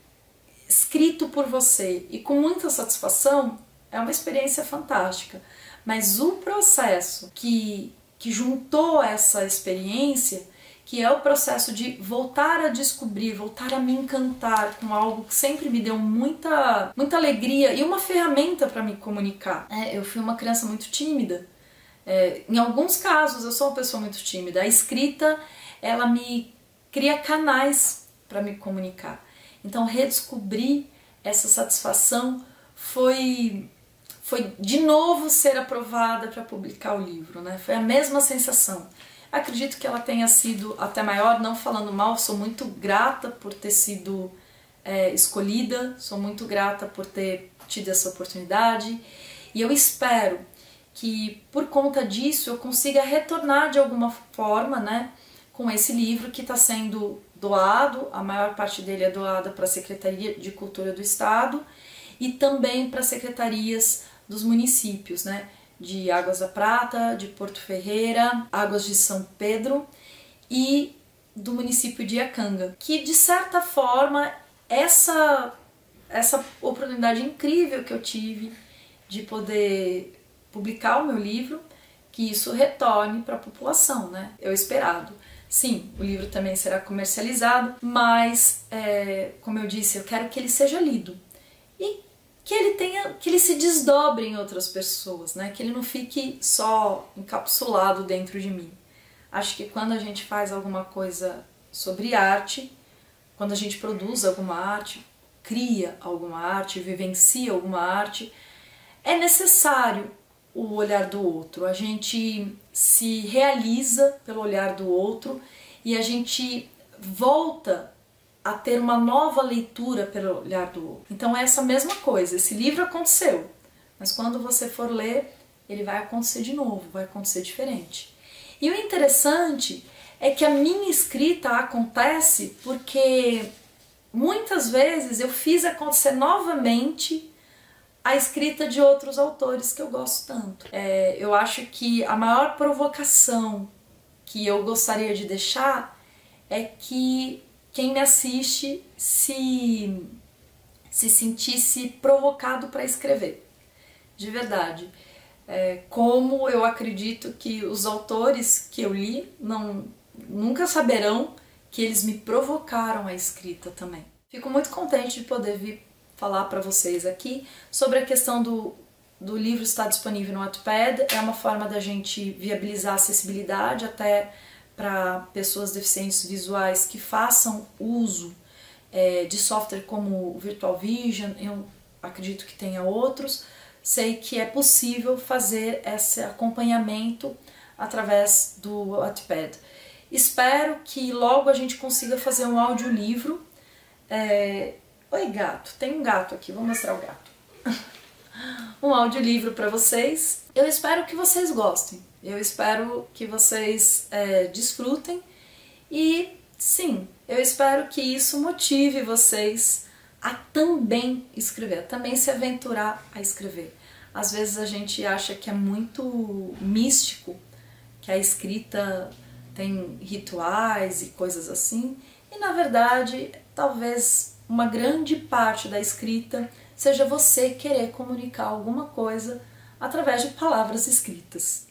escrito por você e com muita satisfação, é uma experiência fantástica. Mas o processo que juntou essa experiência, que é o processo de voltar a descobrir, voltar a me encantar com algo que sempre me deu muita alegria e uma ferramenta para me comunicar. Eu fui uma criança muito tímida. Em alguns casos eu sou uma pessoa muito tímida. A escrita, ela me cria canais para me comunicar. Então redescobrir essa satisfação foi de novo ser aprovada para publicar o livro, né? Foi a mesma sensação. Acredito que ela tenha sido até maior, não falando mal, sou muito grata por ter sido escolhida, sou muito grata por ter tido essa oportunidade, e eu espero que por conta disso eu consiga retornar de alguma forma, né, com esse livro que está sendo doado, a maior parte dele é doada para a Secretaria de Cultura do Estado e também para secretarias dos municípios, né, de Águas da Prata, de Porto Ferreira, Águas de São Pedro e do município de Iacanga, que de certa forma essa oportunidade incrível que eu tive de poder publicar o meu livro, que isso retorne para a população, né? Eu esperado. Sim, o livro também será comercializado, mas, como eu disse, eu quero que ele seja lido e que ele se desdobre em outras pessoas, né? Que ele não fique só encapsulado dentro de mim. Acho que quando a gente faz alguma coisa sobre arte, quando a gente produz alguma arte, cria alguma arte, vivencia alguma arte, é necessário o olhar do outro. A gente se realiza pelo olhar do outro e a gente volta a ter uma nova leitura pelo olhar do outro. Então é essa mesma coisa, esse livro aconteceu, mas quando você for ler, ele vai acontecer de novo, vai acontecer diferente. E o interessante é que a minha escrita acontece porque muitas vezes eu fiz acontecer novamente a escrita de outros autores que eu gosto tanto. Eu acho que a maior provocação que eu gostaria de deixar é que quem me assiste se sentisse provocado para escrever, de verdade. Como eu acredito que os autores que eu li nunca saberão que eles me provocaram a escrita também. Fico muito contente de poder vir falar para vocês aqui sobre a questão do livro estar disponível no Wattpad. É uma forma da gente viabilizar a acessibilidade até para pessoas deficientes visuais que façam uso de software como o Virtual Vision. Eu acredito que tenha outros. Sei que é possível fazer esse acompanhamento através do Wattpad. Espero que logo a gente consiga fazer um audiolivro. Oi gato, tem um gato aqui, vou mostrar o gato. Um audiolivro para vocês. Eu espero que vocês gostem. Eu espero que vocês desfrutem e, sim, eu espero que isso motive vocês a também escrever, a também se aventurar a escrever. Às vezes a gente acha que é muito místico, que a escrita tem rituais e coisas assim, e na verdade, talvez uma grande parte da escrita seja você querer comunicar alguma coisa através de palavras escritas.